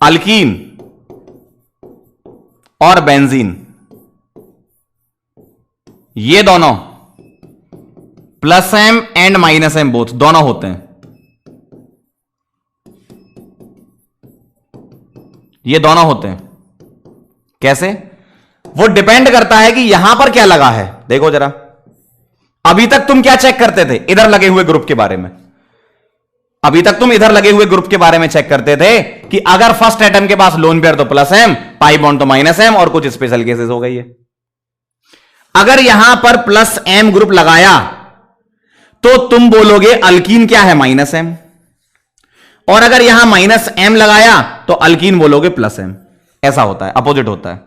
अल्कीन और बेंजीन, ये दोनों plus M and minus M both दोनों होते हैं। ये दोनों होते हैं। कैसे? वो डिपेंड करता है कि यहां पर क्या लगा है। देखो जरा, अभी तक तुम क्या चेक करते थे? इधर लगे हुए ग्रुप के बारे में। अभी तक तुम इधर लगे हुए ग्रुप के बारे में चेक करते थे कि अगर फर्स्ट एटम के पास लोन पेयर तो प्लस एम, पाई बॉन्ड तो माइनस एम, और कुछ स्पेशल केसेस हो गई है। अगर यहां पर प्लस एम ग्रुप लगाया तो तुम बोलोगे अल्कीन क्या है? Minus M. और अगर यहां माइनस एम लगाया तो अल्कीन बोलोगे प्लस एम। ऐसा होता है, अपोजिट होता है।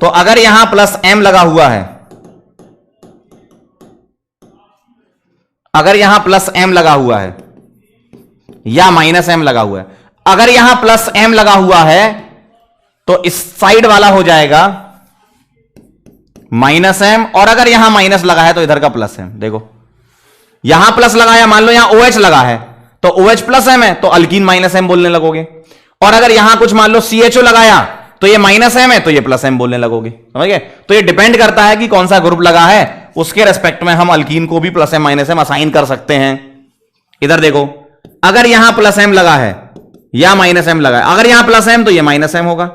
तो अगर यहां प्लस एम लगा हुआ है, अगर यहां प्लस एम लगा हुआ है या माइनस एम लगा हुआ है, अगर यहां प्लस एम लगा हुआ है तो इस साइड वाला हो जाएगा माइनस एम, और अगर यहां माइनस लगा है तो इधर का प्लस एम। देखो, यहां प्लस लगाया, मान लो यहां OH लगा है तो OH प्लस एम है तो अल्कीन माइनस एम बोलने लगोगे। और अगर यहां कुछ मान लो CHO लगाया तो ये माइनस एम है तो ये प्लस एम बोलने लगोगे। समझ गए? तो ये डिपेंड करता है कि कौन सा ग्रुप लगा है, उसके रेस्पेक्ट में हम अल्कीन को भी plus M minus M assign कर सकते हैं। इधर देखो, अगर यहां प्लस एम लगा है या माइनस एम लगा है, अगर यहां प्लस एम तो ये माइनस एम होगा,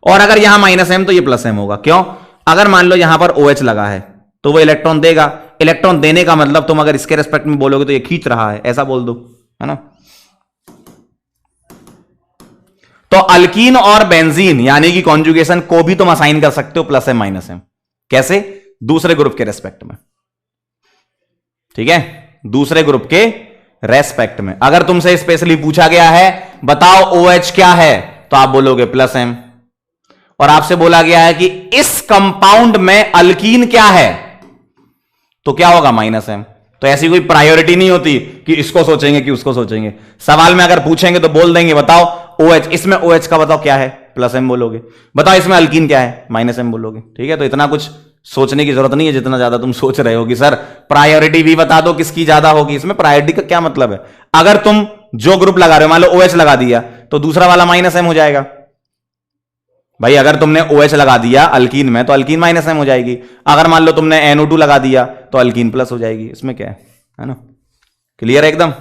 और अगर यहां माइनस एम तो ये प्लस एम होगा। क्यों? अगर मान लो यहां पर OH लगा है तो वो इलेक्ट्रॉन देगा। इलेक्ट्रॉन देने का मतलब तुम अगर इसके रेस्पेक्ट में बोलोगे तो ये खींच रहा है, ऐसा बोल दो, है ना? तो अल्कीन और बेंजीन यानी कि कॉन्जुगेशन को भी तुम असाइन कर सकते हो प्लस एम माइनस एम। कैसे? दूसरे ग्रुप के रेस्पेक्ट में। ठीक है, दूसरे ग्रुप के रेस्पेक्ट में। अगर तुमसे स्पेशली पूछा गया है बताओ OH क्या है, तो आप बोलोगे प्लस एम। और आपसे बोला गया है कि इस कंपाउंड में अल्कीन क्या है, तो क्या होगा? Minus M. तो ऐसी कोई प्रायोरिटी नहीं होती कि इसको सोचेंगे कि उसको सोचेंगे। सवाल में अगर पूछेंगे तो बोल देंगे बताओ OH, इसमें OH का बताओ क्या है, प्लस एम बोलोगे। बताओ इसमें अल्कीन क्या है, माइनस एम बोलोगे। ठीक है, तो इतना कुछ सोचने की जरूरत नहीं है जितना ज्यादा तुम सोच रहे हो कि सर प्रायोरिटी भी बता दो किसकी ज्यादा होगी। इसमें प्रायोरिटी का क्या मतलब है? अगर तुम जो ग्रुप लगा रहे हो, मान लो OH लगा दिया तो दूसरा वाला माइनस एम हो जाएगा। भाई अगर तुमने OH लगा दिया अल्कीन में तो अल्कीन माइनस एम हो जाएगी। अगर मान लो तुमने NO2 लगा दिया तो अल्कीन प्लस हो जाएगी। इसमें क्या है ना? क्लियर है एकदम?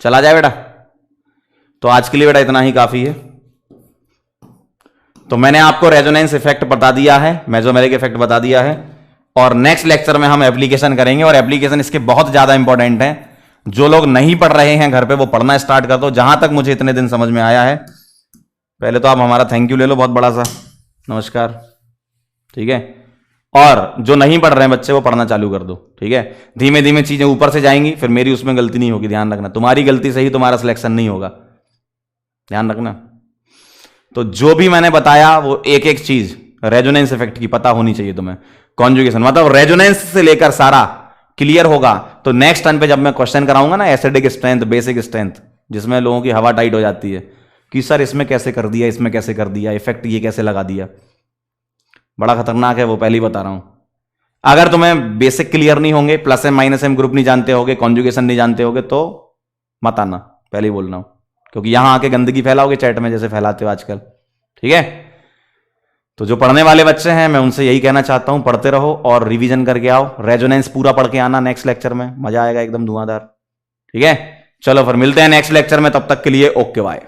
चला जाए बेटा। तो आज के लिए बेटा इतना ही काफी है। तो मैंने आपको रेजोनेंस इफेक्ट बता दिया है, मेसोमेरिक इफेक्ट बता दिया है, और नेक्स्ट लेक्चर में हम एप्लीकेशन करेंगे। और एप्लीकेशन इसके बहुत ज्यादा इंपॉर्टेंट है। जो लोग नहीं पढ़ रहे हैं घर पे वो पढ़ना स्टार्ट कर दो। जहां तक मुझे इतने दिन समझ में आया है, पहले तो आप हमारा थैंक यू ले लो बहुत बड़ा सा, नमस्कार। ठीक है, और जो नहीं पढ़ रहे हैं बच्चे वो पढ़ना चालू कर दो, ठीक है। धीमे धीमे चीजें ऊपर से जाएंगी, फिर मेरी उसमें गलती नहीं होगी, ध्यान रखना। तुम्हारी गलती से ही तुम्हारा सिलेक्शन नहीं होगा, ध्यान रखना। तो जो भी मैंने बताया वो एक एक चीज रेजोनेंस इफेक्ट की पता होनी चाहिए तुम्हें। कॉन्जुगेशन मतलब रेजोनेंस से लेकर सारा क्लियर होगा तो नेक्स्ट टर्न पे जब मैं क्वेश्चन कराऊंगा ना एसिडिक स्ट्रेंथ, बेसिक स्ट्रेंथ, जिसमें लोगों की हवा टाइट हो जाती है कि सर इसमें कैसे कर दिया, इसमें कैसे कर दिया, इफेक्ट ये कैसे लगा दिया, बड़ा खतरनाक है वो, पहले ही बता रहा हूं। अगर तुम्हें बेसिक क्लियर नहीं होंगे, plus M minus M group नहीं जानते होगे, कॉन्जुगेशन नहीं जानते होगे, तो मत आना, पहले ही बोल रहा हूं, क्योंकि यहां आके गंदगी फैलाओगे चैट में जैसे फैलाते हो आजकल, ठीक है। तो जो पढ़ने वाले बच्चे हैं मैं उनसे यही कहना चाहता हूं, पढ़ते रहो और रिवीजन करके आओ, रेजोनेंस पूरा पढ़ के आना नेक्स्ट लेक्चर में, मजा आएगा एकदम धुआंधार, ठीक है। चलो फिर मिलते हैं नेक्स्ट लेक्चर में, तब तक के लिए ओके बाय।